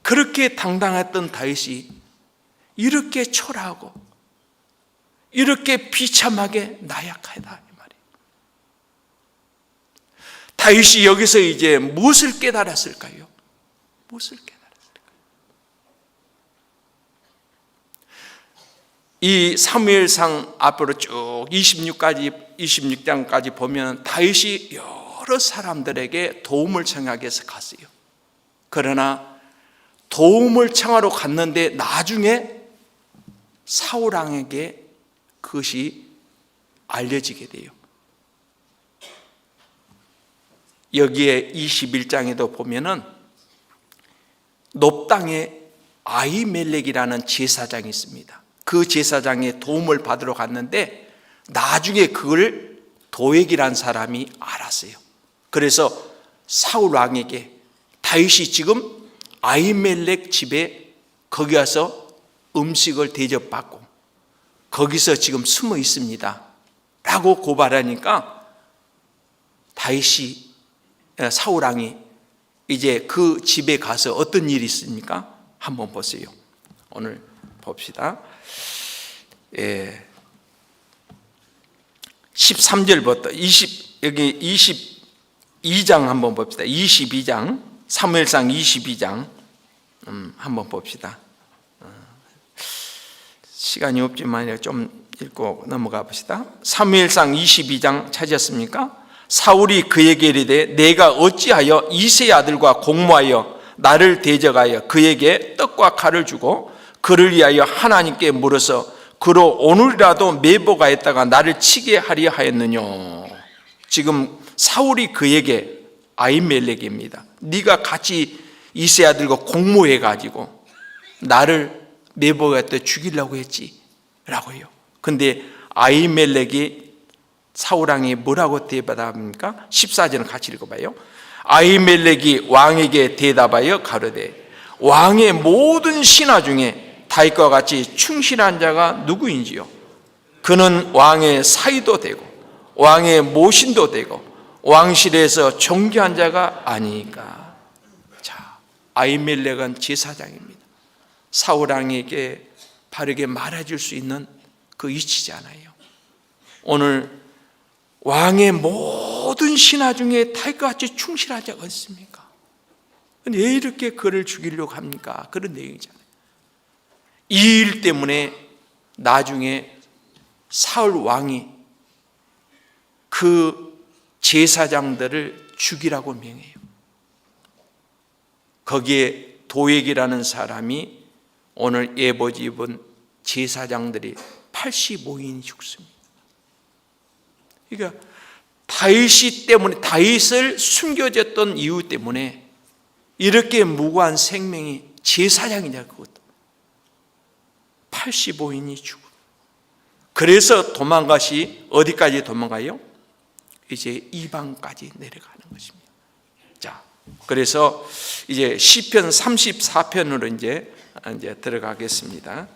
A: 그렇게 당당했던 다윗이 이렇게 초라하고 이렇게 비참하게 나약하다 이 말이에요. 다윗이 여기서 이제 무엇을 깨달았을까요? 무엇을 깨달았을까요? 이 사무엘상 앞으로 쭉 26장까지 보면 다윗이 여러 사람들에게 도움을 청하기 위해서 갔어요. 그러나 도움을 청하러 갔는데 나중에 사울왕에게 그것이 알려지게 돼요. 여기에 21장에도 보면은 놉당에 아히멜렉이라는 제사장이 있습니다. 그 제사장의 도움을 받으러 갔는데 나중에 그걸 도액이라는 사람이 알았어요. 그래서 사울왕에게 다윗이 지금 아히멜렉 집에 거기 가서 음식을 대접받고 거기서 지금 숨어 있습니다 라고 고발하니까 다윗이 사울왕이 이제 그 집에 가서 어떤 일이 있습니까? 한번 보세요. 오늘 봅시다. 13절부터 여기 22장 한번 봅시다. 22장 사무엘상 22장 한번 봅시다. 시간이 없지만 좀 읽고 넘어가 봅시다. 사무엘상 22장 찾으셨습니까? 사울이 그에게 이르되 내가 어찌하여 이새의 아들과 공모하여 나를 대적하여 그에게 떡과 칼을 주고 그를 위하여 하나님께 물어서 그로 오늘이라도 매복하였다가 나를 치게 하려 하였느냐. 지금 사울이 그에게 아히멜렉입니다. 네가 같이 이새의 아들과 공모해가지고 나를 매복할 죽이려고 했지 라고 해요. 근데 아히멜렉이 사울왕이 뭐라고 대답합니까? 14절은 같이 읽어봐요. 아히멜렉이 왕에게 대답하여 가로되 왕의 모든 신하 중에 다윗과 같이 충실한 자가 누구인지요? 그는 왕의 사위도 되고 왕의 모신도 되고 왕실에서 존귀한 자가 아니니까. 자, 아히멜렉은 제사장입니다. 사울왕에게 바르게 말해줄 수 있는 그 위치잖아요. 오늘 왕의 모든 신하 중에 다윗과 같이 충실한 자가 있습니까? 왜 이렇게 그를 죽이려고 합니까? 그런 내용이잖아요. 이 일 때문에 나중에 사울 왕이 그 제사장들을 죽이라고 명해요. 거기에 도액이라는 사람이 오늘 예보지 입은 제사장들이 85인이 죽습니다. 그러니까 다윗이 때문에 다윗을 숨겨졌던 이유 때문에 이렇게 무고한 생명이 제사장이냐 그것도 85인이 죽어. 그래서 도망가시 어디까지 도망가요? 이제 이방까지 내려가는 것입니다. 자, 그래서 이제 시편 34편으로 이제 이제 들어가겠습니다.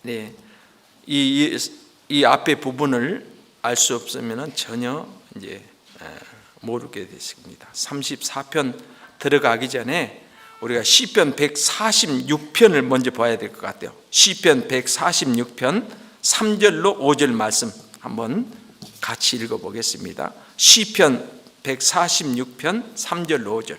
A: 네, 이 앞에 부분을 알 수 없으면 전혀 이제 모르게 되십니다. 34편 들어가기 전에 우리가 시편 146편을 먼저 봐야 될 것 같아요. 시편 146편 3절로 5절 말씀 한번 같이 읽어보겠습니다. 시편 146편 3절로 5절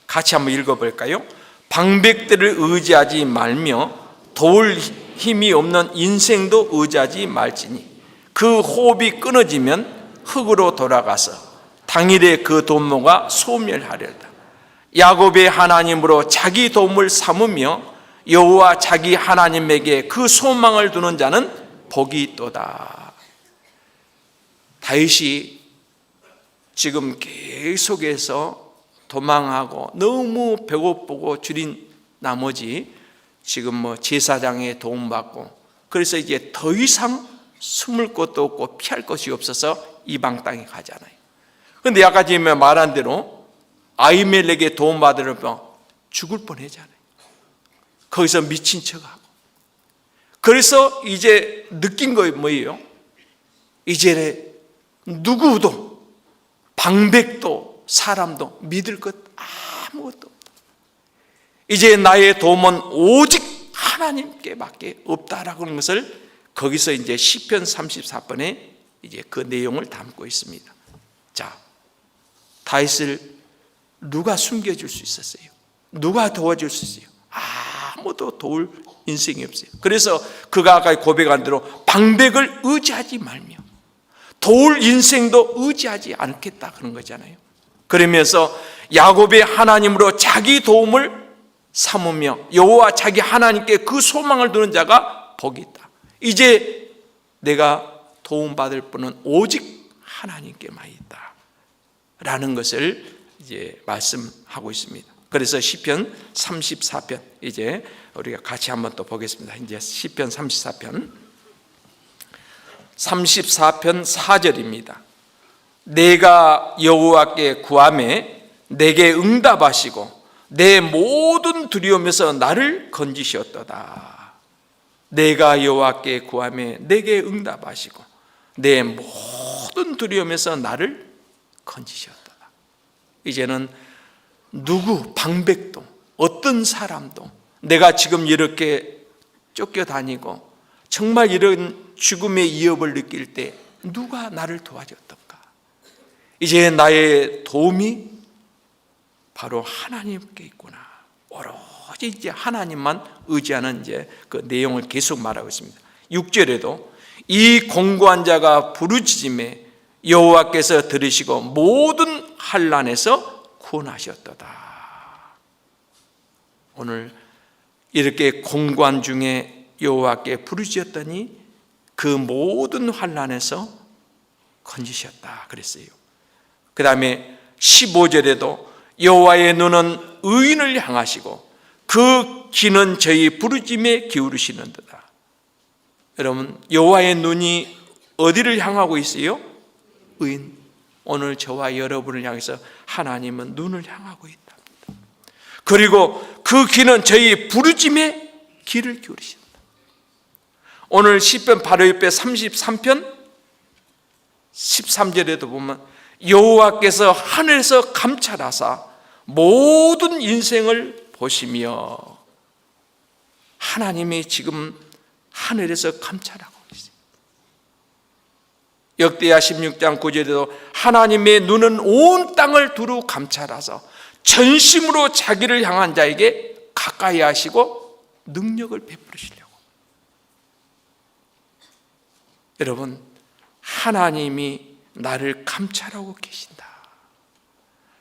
A: 같이 한번 읽어볼까요? 방백들을 의지하지 말며 도울 힘이 없는 인생도 의지하지 말지니 그 호흡이 끊어지면 흙으로 돌아가서 당일에 그 도모가 소멸하려다. 야곱의 하나님으로 자기 도움을 삼으며 여호와 자기 하나님에게 그 소망을 두는 자는 복이 있도다. 다윗이 지금 계속해서 도망하고 너무 배고프고 줄인 나머지 지금 제사장의 도움받고 그래서 이제 더 이상 숨을 곳도 없고 피할 것이 없어서 이방 땅에 가잖아요. 그런데 아까 지금 말한 대로 아히멜렉의 도움받으려면 죽을 뻔하잖아요. 거기서 미친 척하고. 그래서 이제 느낀 거 뭐예요? 이제 누구도 방백도 사람도 믿을 것 아무것도 없다. 이제 나의 도움은 오직 하나님께밖에 없다라고 하는 것을 거기서 이제 시편 34편에 이제 그 내용을 담고 있습니다. 자, 다윗을 누가 숨겨줄 수 있었어요? 누가 도와줄 수 있어요? 아무도 도울 인생이 없어요. 그래서 그가 아까 고백한 대로 방백을 의지하지 말며 도울 인생도 의지하지 않겠다 그런 거잖아요. 그러면서 야곱의 하나님으로 자기 도움을 삼으며 여호와 자기 하나님께 그 소망을 두는 자가 복이 있다. 이제 내가 도움받을 분은 오직 하나님께만 있다 라는 것을 이제 말씀하고 있습니다. 그래서 시편 34편 이제 우리가 같이 한번 또 보겠습니다. 이제 시편 34편 4절입니다. 내가 여호와께 구하매 내게 응답하시고 내 모든 두려움에서 나를 건지셨도다. 내가 여호와께 구하매 내게 응답하시고 내 모든 두려움에서 나를 건지셨도다. 이제는 누구 방백도 어떤 사람도 내가 지금 이렇게 쫓겨다니고 정말 이런 죽음의 위협을 느낄 때 누가 나를 도와줬던가? 이제 나의 도움이 바로 하나님께 있구나. 오로지 이제 하나님만 의지하는 이제 그 내용을 계속 말하고 있습니다. 6절에도 이 공고한 자가 부르짖음에 여호와께서 들으시고 모든 환난에서 구원하셨도다. 오늘 이렇게 공고한 중에 여호와께 부르짖었더니 그 모든 환난에서 건지셨다 그랬어요. 그 다음에 15절에도 여호와의 눈은 의인을 향하시고 그 귀는 저희 부르짖음에 기울이시는도다. 여러분 여호와의 눈이 어디를 향하고 있어요? 의인. 오늘 저와 여러분을 향해서 하나님은 눈을 향하고 있답니다. 그리고 그 귀는 저희 부르짖음에 귀를 기울이신다. 오늘 시편 바로 옆에 33편 13절에도 보면 여호와께서 하늘에서 감찰하사 모든 인생을 보시며 하나님이 지금 하늘에서 감찰하고 있어요. 역대하 16장 9절에도 하나님의 눈은 온 땅을 두루 감찰하사 전심으로 자기를 향한 자에게 가까이 하시고 능력을 베푸시려고. 여러분 하나님이 나를 감찰하고 계신다.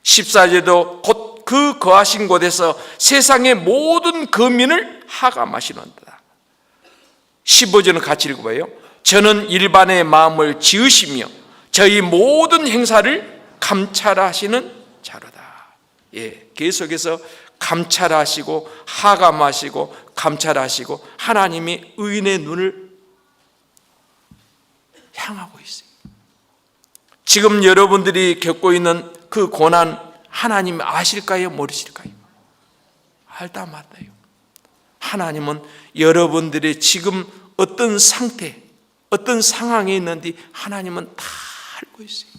A: 14절도 곧 그 거하신 곳에서 세상의 모든 거민을 하감하시는도다. 15절은 같이 읽어봐요. 저는 일반의 마음을 지으시며 저희 모든 행사를 감찰하시는 자로다. 예, 계속해서 감찰하시고 하감하시고 감찰하시고 하나님이 의인의 눈을 향하고 있어요. 지금 여러분들이 겪고 있는 그 고난 하나님 아실까요? 모르실까요? 알다 맞다요. 하나님은 여러분들의 지금 어떤 상태, 어떤 상황에 있는지 하나님은 다 알고 있어요.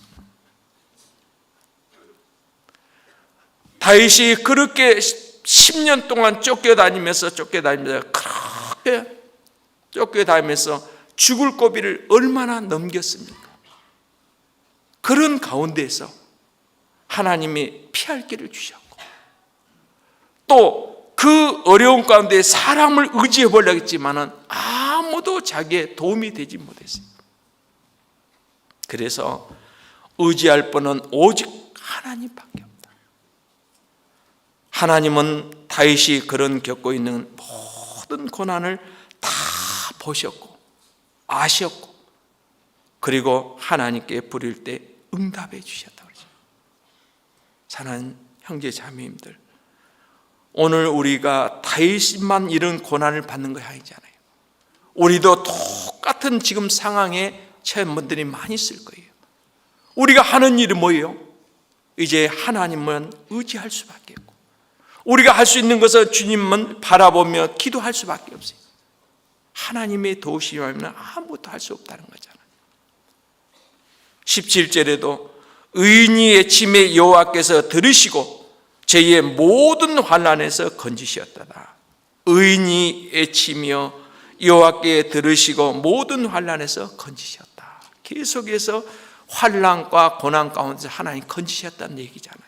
A: 다윗이 그렇게 10년 동안 쫓겨다니면서 그렇게 쫓겨다니면서 죽을 고비를 얼마나 넘겼습니까? 그런 가운데에서 하나님이 피할 길을 주셨고, 또 그 어려운 가운데 사람을 의지해 보려고 했지만은 아무도 자기의 도움이 되지 못했어요. 그래서 의지할 분은 오직 하나님밖에 없다. 하나님은 다윗이 그런 겪고 있는 모든 고난을 다 보셨고 아셨고, 그리고 하나님께 부를 때 응답해 주셨다고 그러죠. 사랑하는 형제 자매님들, 오늘 우리가 다윗만 이런 고난을 받는 거 아니잖아요. 우리도 똑같은 지금 상황에 처한 분들이 많이 있을 거예요. 우리가 하는 일은 뭐예요? 이제 하나님은 의지할 수밖에 없고, 우리가 할 수 있는 것은 주님만 바라보며 기도할 수밖에 없어요. 하나님의 도우심이 없으면 아무것도 할 수 없다는 거잖아요. 17절에도 의인이 외침에 여호와께서 들으시고 저희의 모든 환난에서 건지셨도다. 의인이 외치며 여호와께 들으시고 모든 환난에서 건지셨다. 계속해서 환난과 고난 가운데서 하나님 건지셨다는 얘기잖아요.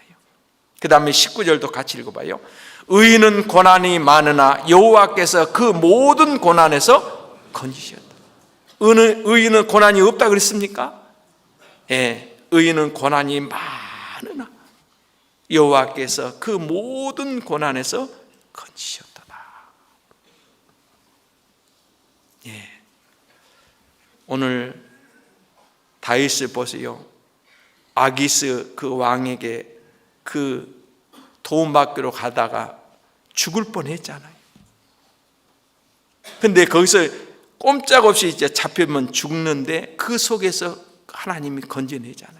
A: 그 다음에 19절도 같이 읽어봐요. 의인은 고난이 많으나 여호와께서 그 모든 고난에서 건지셨다. 의인은 고난이 없다 그랬습니까? 예, 의인은 고난이 많으나 여호와께서 그 모든 고난에서 건지셨도다. 예, 오늘 다윗을 보세요. 아기스 그 왕에게 그 도움받기로 가다가 죽을 뻔했잖아요. 근데 거기서 꼼짝없이 이제 잡히면 죽는데 그 속에서 하나님이 건져내잖아요.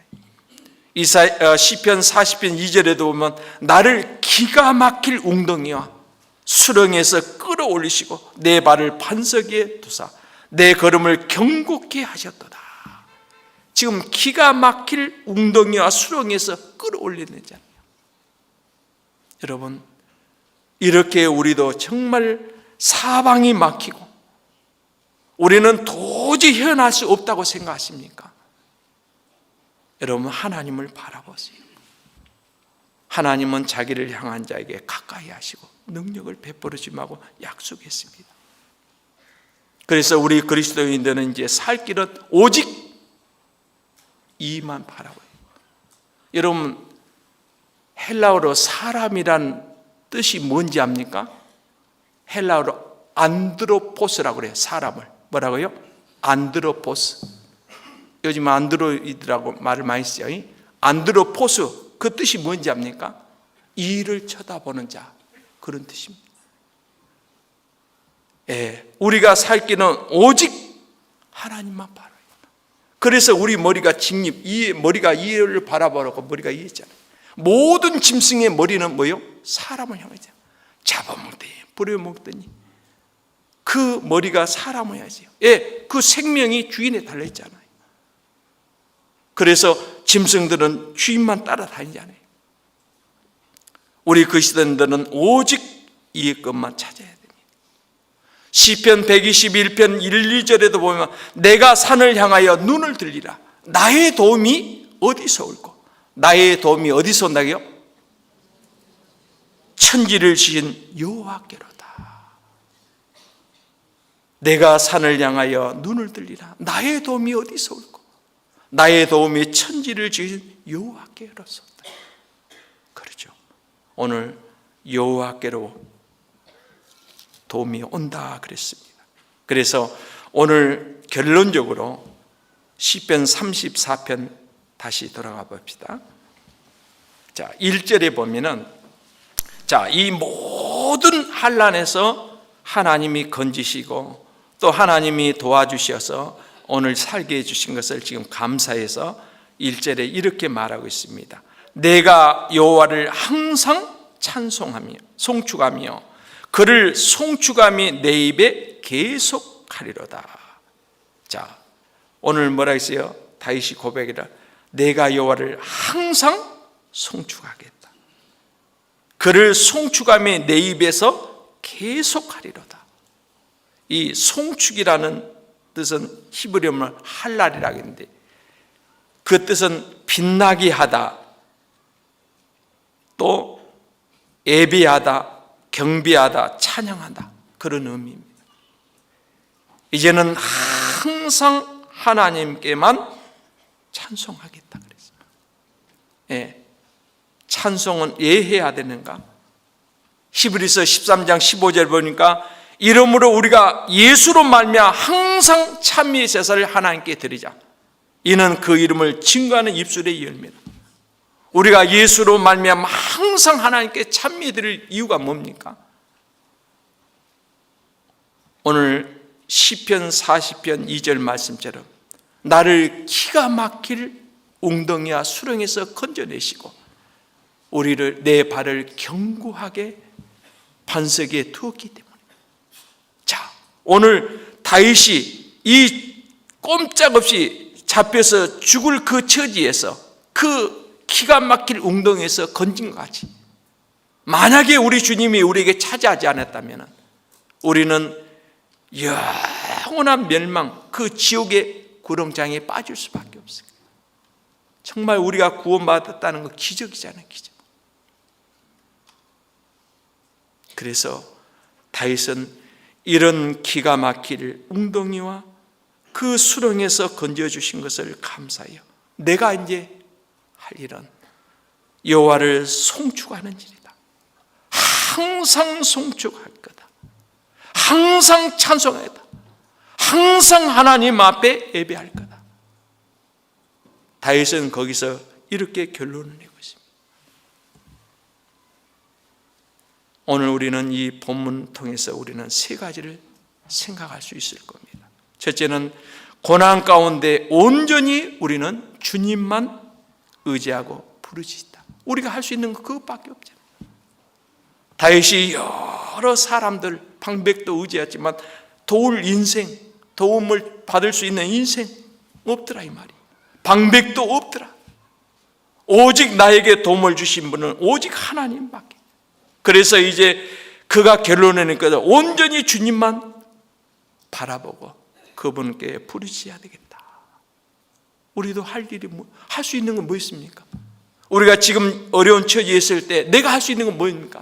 A: 시편 40편 2절에도 보면 나를 기가 막힐 웅덩이와 수렁에서 끌어올리시고 내 발을 반석 위에 두사 내 걸음을 경고케 하셨도다. 지금 기가 막힐 웅덩이와 수렁에서 끌어올리잖아요. 여러분, 이렇게 우리도 정말 사방이 막히고 우리는 도저히 헤어날 수 없다고 생각하십니까? 여러분, 하나님을 바라보세요. 하나님은 자기를 향한 자에게 가까이 하시고 능력을 베풀어 주마고 약속했습니다. 그래서 우리 그리스도인들은 이제 살 길은 오직 이만 바라봐요. 여러분, 헬라어로 사람이란 뜻이 뭔지 압니까? 헬라어로 안드로포스라고 그래요. 사람을 뭐라고요? 안드로포스. 요즘 안드로이드라고 말을 많이 써요. 안드로포스, 그 뜻이 뭔지 압니까? 이를 쳐다보는 자, 그런 뜻입니다. 예, 우리가 살 길은 오직 하나님만 바라요. 그래서 우리 머리가 머리가 이를 바라보라고 머리가 이했잖아요. 모든 짐승의 머리는 뭐예요? 사람을 향하죠. 잡아먹더니 부려먹더니 그 머리가 사람을 향하죠. 예, 그 생명이 주인에 달려있잖아요. 그래서 짐승들은 주인만 따라다니잖아요. 우리 그리스도인들은 오직 이의 것만 찾아야 됩니다. 시편 121편 1, 2절에도 보면 내가 산을 향하여 눈을 들리라. 나의 도움이 어디서 올고, 나의 도움이 어디서 온다고요? 천지를 지은 여호와께로다. 내가 산을 향하여 눈을 들리라. 나의 도움이 어디서 올고, 나의 도움이 천지를 지은 여호와께로소이다. 그렇죠. 오늘 여호와께로 도움이 온다 그랬습니다. 그래서 오늘 결론적으로 시편 34편 다시 돌아가 봅시다. 자, 1절에 보면은 이 모든 환난에서 하나님이 건지시고 또 하나님이 도와주셔서 오늘 살게 해주신 것을 지금 감사해서 1절에 이렇게 말하고 있습니다. 내가 여호와를 항상 찬송하며 송축하며 그를 송축함이 내 입에 계속하리로다. 자, 오늘 뭐라 했어요? 다윗이 고백이라, 내가 여호와를 항상 송축하겠다. 그를 송축함이 내 입에서 계속하리로다. 이 송축이라는 뜻은 히브리어로 할랄이라고 했는데, 그 뜻은 빛나게 하다, 또 예배하다, 경배하다, 찬양한다, 그런 의미입니다. 이제는 항상 하나님께만 찬송하겠다 그랬어요. 예, 찬송은 왜 해야 되는가? 히브리서 13장 15절 보니까 이러므로 우리가 예수로 말미암아 항상 찬미의 제사를 하나님께 드리자. 이는 그 이름을 증거하는 입술의 열매다. 우리가 예수로 말미암아 항상 하나님께 찬미 드릴 이유가 뭡니까? 오늘 시편 40편 2절 말씀처럼 나를 기가 막힐 웅덩이와 수렁에서 건져내시고 우리를, 내 발을 견고하게 반석에 두었기 때문에. 자, 오늘 다윗이 이 꼼짝없이 잡혀서 죽을 그 처지에서, 그 기가 막힐 웅덩이에서 건진 것 같이, 만약에 우리 주님이 우리에게 차지하지 않았다면 우리는 영원한 멸망, 그 지옥의 구렁장에 빠질 수밖에 없어요. 정말 우리가 구원받았다는 건 기적이잖아요, 기적. 그래서 다윗은 이런 기가 막힐 웅덩이와 그 수렁에서 건져주신 것을 감사해요. 내가 이제 할 일은 여호와를 송축하는 일이다. 항상 송축할 거다. 항상 찬송하겠다. 항상 하나님 앞에 예배할 거다. 다윗은 거기서 이렇게 결론을 내고 있습니다. 오늘 우리는 이 본문 통해서 우리는 세 가지를 생각할 수 있을 겁니다. 첫째는 고난 가운데 온전히 우리는 주님만 의지하고 부르짖다. 우리가 할 수 있는 건 그것밖에 없잖아요. 다윗이 여러 사람들, 방백도 의지했지만 도울 인생, 도움을 받을 수 있는 인생 없더라 이 말이에요. 방백도 없더라. 오직 나에게 도움을 주신 분은 오직 하나님밖에. 그래서 이제 그가 결론내니까 온전히 주님만 바라보고 그분께 부르짖어야 되겠다. 우리도 할 수 있는 건 뭐 있습니까? 우리가 지금 어려운 처지에 있을 때 내가 할 수 있는 건 뭐입니까?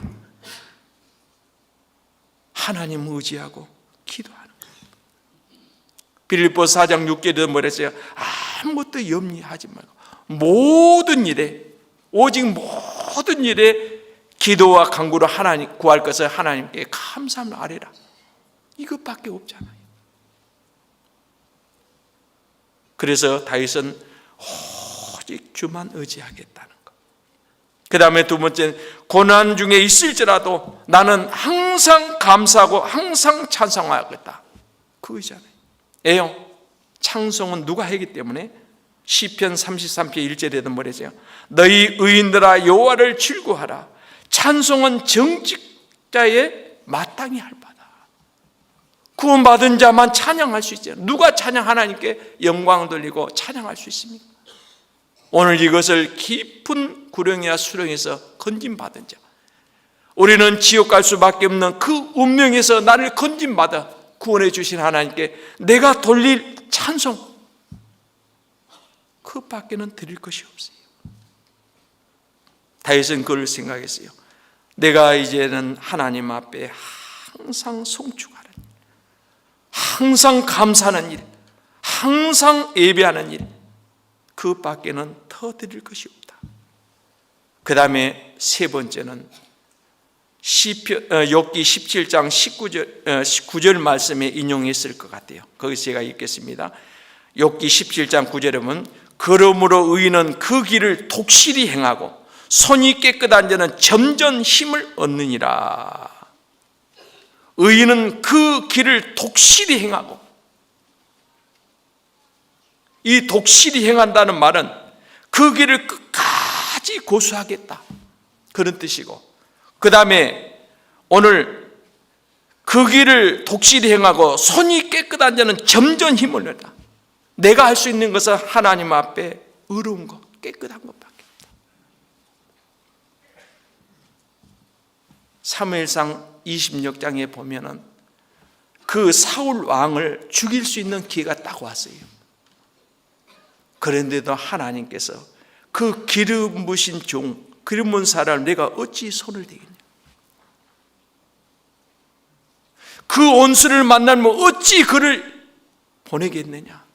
A: 하나님 의지하고 기도하는 거예요. 빌립보서 4장 6절에도 뭐랬어요? 아무것도 염려하지 말고 모든 일에, 오직 모든 일에 기도와 간구로 하나님 구할 것을 하나님께 감사함을 아뢰라. 이것밖에 없잖아요. 그래서 다윗은 오직 주만 의지하겠다는 것. 그 다음에 두 번째는 고난 중에 있을지라도 나는 항상 감사하고 항상 찬송하겠다. 그거잖아요. 애용 찬송은 누가 하기 때문에 시편 33편 1절에도 뭐랬어요? 너희 의인들아 여호와를 즐거워하라. 찬송은 정직자의 마땅히 할 바다. 구원받은 자만 찬양할 수 있잖아요. 누가 찬양 하나님께 영광을 돌리고 찬양할 수 있습니까? 오늘 이것을 깊은 구렁이와 수렁에서 건짐받은 자, 우리는 지옥 갈 수밖에 없는 그 운명에서 나를 건짐받아 구원해 주신 하나님께 내가 돌릴 찬송, 그것밖에는 드릴 것이 없어요. 다윗은 그걸 생각했어요. 내가 이제는 하나님 앞에 항상 송축하는 일, 항상 감사하는 일, 항상 예배하는 일, 그것밖에는 더 드릴 것이 없다. 그 다음에 세 번째는 욥기 17장 19절 말씀에 인용했을 것 같아요. 거기서 제가 읽겠습니다. 욥기 17장 9절에 보면 그러므로 의인은 그 길을 독실히 행하고 손이 깨끗한 자는 점점 힘을 얻느니라. 의인은 그 길을 독실히 행하고, 이 독실히 행한다는 말은 그 길을 끝까지 고수하겠다, 그런 뜻이고, 그 다음에 오늘 그 길을 독실히 행하고 손이 깨끗한 자는 점점 힘을 내다. 내가 할 수 있는 것은 하나님 앞에 의로운 것, 깨끗한 것밖에 없다. 사무엘상 26장에 보면은 그 사울 왕을 죽일 수 있는 기회가 딱 왔어요. 그런데도 하나님께서 그 기름 부으신 종, 기름 부은 사람을 내가 어찌 손을 대겠냐? 그 원수를 만나면 어찌 그를 보내겠느냐?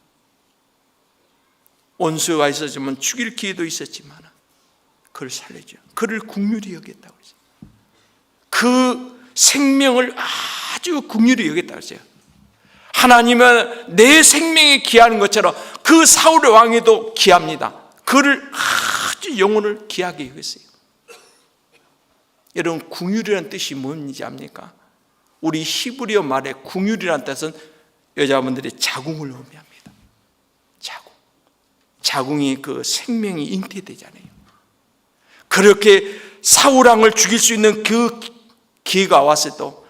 A: 원수가 있었지만 죽일 기회도 있었지만 그를 살려줘. 그를 긍휼히 여겼다고 했어요. 그 생명을 아주 긍휼히 여겼다고 했어요. 하나님은 내 생명이 귀한 것처럼 그 사울의 왕에도 귀합니다. 그를 아주 영혼을 귀하게 여겼어요. 여러분, 긍휼이라는 뜻이 뭔지 압니까? 우리 히브리어 말에 긍휼이라는 뜻은 여자분들이 자궁을 의미합니다. 자궁이 그 생명이 잉태되잖아요. 그렇게 사울 왕을 죽일 수 있는 그 기회가 왔을 때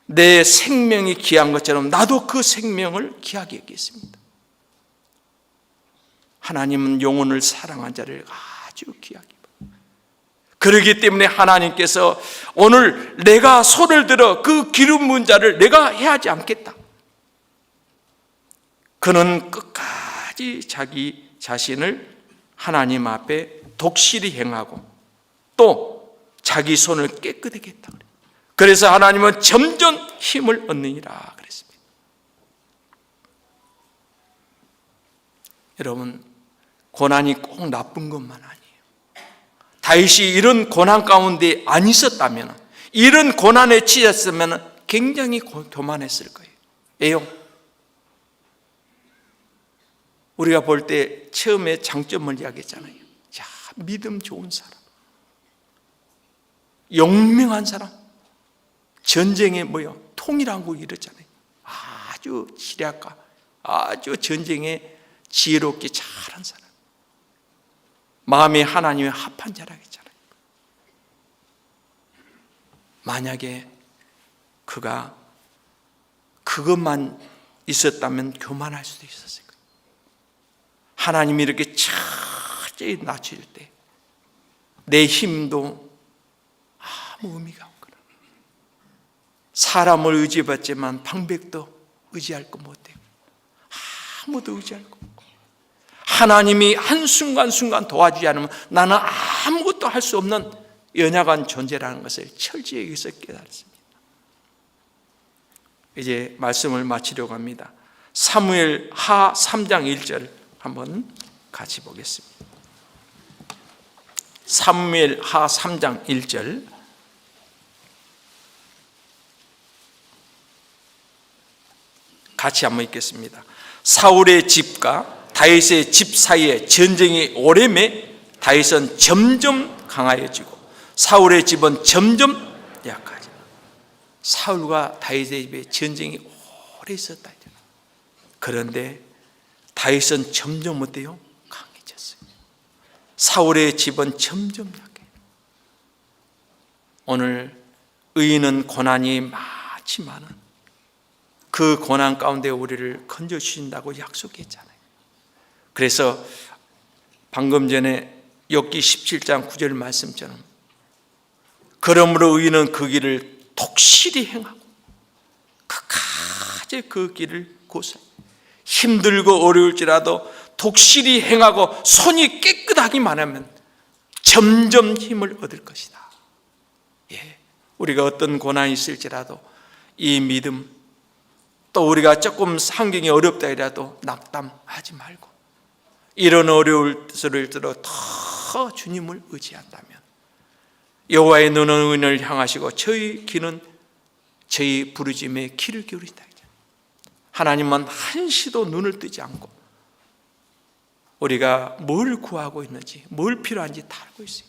A: 내 생명이 귀한 것처럼 나도 그 생명을 귀하게 여겼습니다. 하나님은 영혼을 사랑한 자를 아주 귀하게 봐. 그렇기 때문에 하나님께서 오늘 내가 손을 들어 그 기름 부은 자를 내가 해하지 않겠다. 그는 끝까지 자기 자신을 하나님 앞에 독실히 행하고 또 자기 손을 깨끗하게 했다. 그래서 하나님은 점점 힘을 얻느니라 그랬습니다. 여러분, 고난이 꼭 나쁜 것만 아니에요. 다윗이 이런 고난 가운데 안 있었다면, 이런 고난에 치였으면 굉장히 교만했을 거예요. 왜요? 우리가 볼 때 처음에 장점을 이야기했잖아요. 자, 믿음 좋은 사람, 영명한 사람, 전쟁에 통일한국 이랬잖아요. 아주 지략가, 아주 전쟁에 지혜롭게 잘한 사람, 마음에 하나님의 합한 자라고 했잖아요. 만약에 그가 그것만 있었다면 교만할 수도 있었을 거예요. 하나님이 이렇게 철저히 낮출 때 내 힘도 아무 의미가 없구나. 사람을 의지해봤지만 방백도 의지할 거 못해요. 아무도 의지할 거 없고, 하나님이 한순간순간 도와주지 않으면 나는 아무것도 할 수 없는 연약한 존재라는 것을 철저히 여기서 깨달았습니다. 이제 말씀을 마치려고 합니다. 사무엘 하 3장 1절 한번 같이 보겠습니다. 사무엘 하 3장 1절, 같이 한번 읽겠습니다. 사울의 집과 다윗의 집 사이에 전쟁이 오래매 다윗은 점점 강하여지고 사울의 집은 점점 약하죠. 사울과 다윗의 집에 전쟁이 오래 있었다. 그런데 다윗은 점점 어때요? 강해졌어요. 사울의 집은 점점 약해요. 오늘 의인은 고난이 많지만은 그 고난 가운데 우리를 건져주신다고 약속했잖아요. 그래서 방금 전에 욥기 17장 9절 말씀처럼 그러므로 의인은 그 길을 독실히 행하고 끝까지 그 길을 고사해 힘들고 어려울지라도 독실히 행하고 손이 깨끗하기만 하면 점점 힘을 얻을 것이다. 예, 우리가 어떤 고난이 있을지라도 이 믿음, 또 우리가 조금 환경이 어렵다 이라도 낙담하지 말고 이런 어려울 때도 더 주님을 의지한다면 여호와의 눈은 의인을 향하시고 저희 귀는 저희 부르짖음에 귀를 기울인다. 하나님은 한시도 눈을 뜨지 않고 우리가 뭘 구하고 있는지, 뭘 필요한지 다 알고 있어요.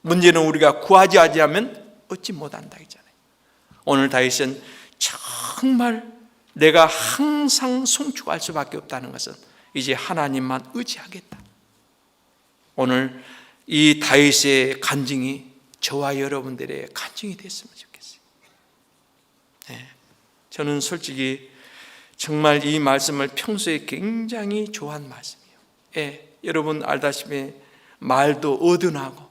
A: 문제는 우리가 구하지 않으면 얻지 못한다 했잖아요. 오늘 다윗은 정말 내가 항상 송축할 수밖에 없다는 것은 이제 하나님만 의지하겠다. 오늘 이 다윗의 간증이 저와 여러분들의 간증이 됐으면 좋겠어요. 네. 저는 솔직히 정말 이 말씀을 평소에 굉장히 좋아한 말씀이에요. 예, 여러분 알다시피 말도 어둔하고,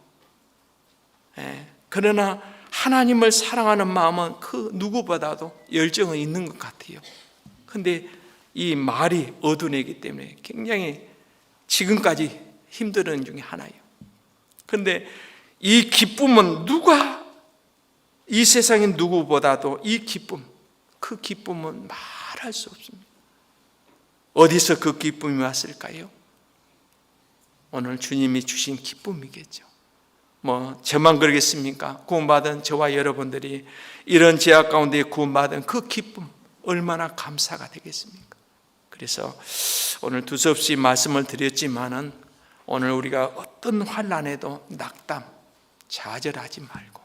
A: 그러나 하나님을 사랑하는 마음은 그 누구보다도 열정은 있는 것 같아요. 근데 이 말이 어두내기 때문에 굉장히 지금까지 힘든 중에 하나예요. 근데 이 기쁨은 이 세상의 누구보다도 이 기쁨, 그 기쁨은 말할 수 없습니다. 어디서 그 기쁨이 왔을까요? 오늘 주님이 주신 기쁨이겠죠. 저만 그러겠습니까? 구원받은 저와 여러분들이 이런 죄악 가운데 구원받은 그 기쁨, 얼마나 감사가 되겠습니까? 그래서 오늘 두서없이 말씀을 드렸지만은 오늘 우리가 어떤 환난에도 낙담, 좌절하지 말고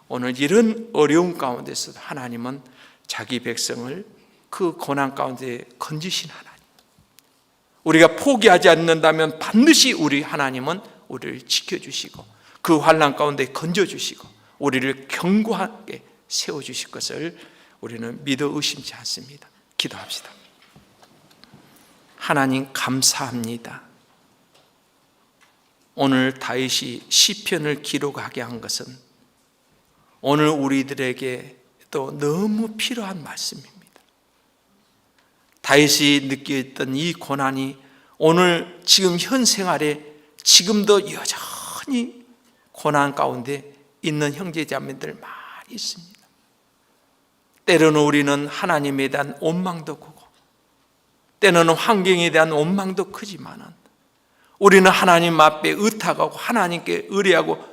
A: 오늘 이런 어려움 가운데서도 하나님은 자기 백성을 그 고난 가운데 건지신 하나님, 우리가 포기하지 않는다면 반드시 우리 하나님은 우리를 지켜주시고 그 환난 가운데 건져주시고 우리를 견고하게 세워주실 것을 우리는 믿어 의심치 않습니다. 기도합시다. 하나님 감사합니다. 오늘 다윗이 시편을 기록하게 한 것은 오늘 우리들에게 또 너무 필요한 말씀입니다. 다윗이 느꼈던 이 고난이 오늘 지금 현 생활에 지금도 여전히 고난 가운데 있는 형제자매들 많이 있습니다. 때로는 우리는 하나님에 대한 원망도 크고 때로는 환경에 대한 원망도 크지만은 우리는 하나님 앞에 의탁하고 하나님께 의뢰하고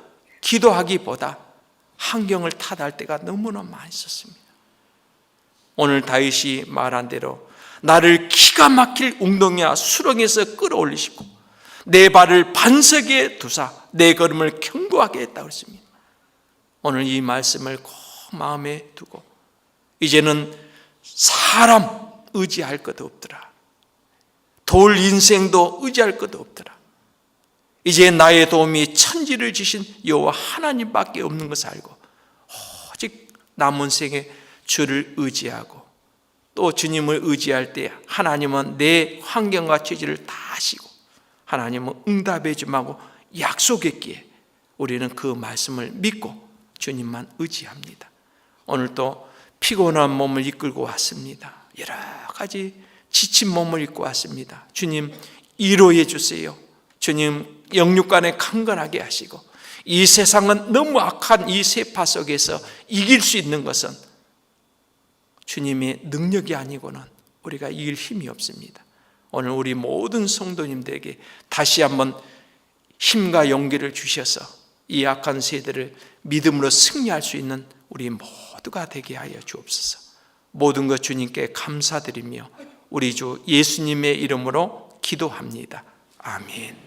A: 기도하기보다 환경을 탓할 때가 너무나 많이 있었습니다. 오늘 다윗이 말한 대로 나를 기가 막힐 웅덩이와 수렁에서 끌어올리시고 내 발을 반석에 두사 내 걸음을 견고하게 했다고 했습니다. 오늘 이 말씀을 꼭 마음에 두고 이제는 사람 의지할 것도 없더라, 돌 인생도 의지할 것도 없더라, 이제 나의 도움이 천지를 지신 여호와 하나님밖에 없는 것을 알고 오직 남은 생에 주를 의지하고 또 주님을 의지할 때 하나님은 내 환경과 처지를 다 아시고 하나님은 응답해 주마고 약속했기에 우리는 그 말씀을 믿고 주님만 의지합니다. 오늘 또 피곤한 몸을 이끌고 왔습니다. 여러 가지 지친 몸을 이끌고 왔습니다. 주님 위로해 주세요. 주님 영육간에 강건하게 하시고 이 세상은 너무 악한 이 세파 속에서 이길 수 있는 것은 주님의 능력이 아니고는 우리가 이길 힘이 없습니다. 오늘 우리 모든 성도님들에게 다시 한번 힘과 용기를 주셔서 이 악한 세대를 믿음으로 승리할 수 있는 우리 모두가 되게 하여 주옵소서. 모든 것 주님께 감사드리며 우리 주 예수님의 이름으로 기도합니다. 아멘.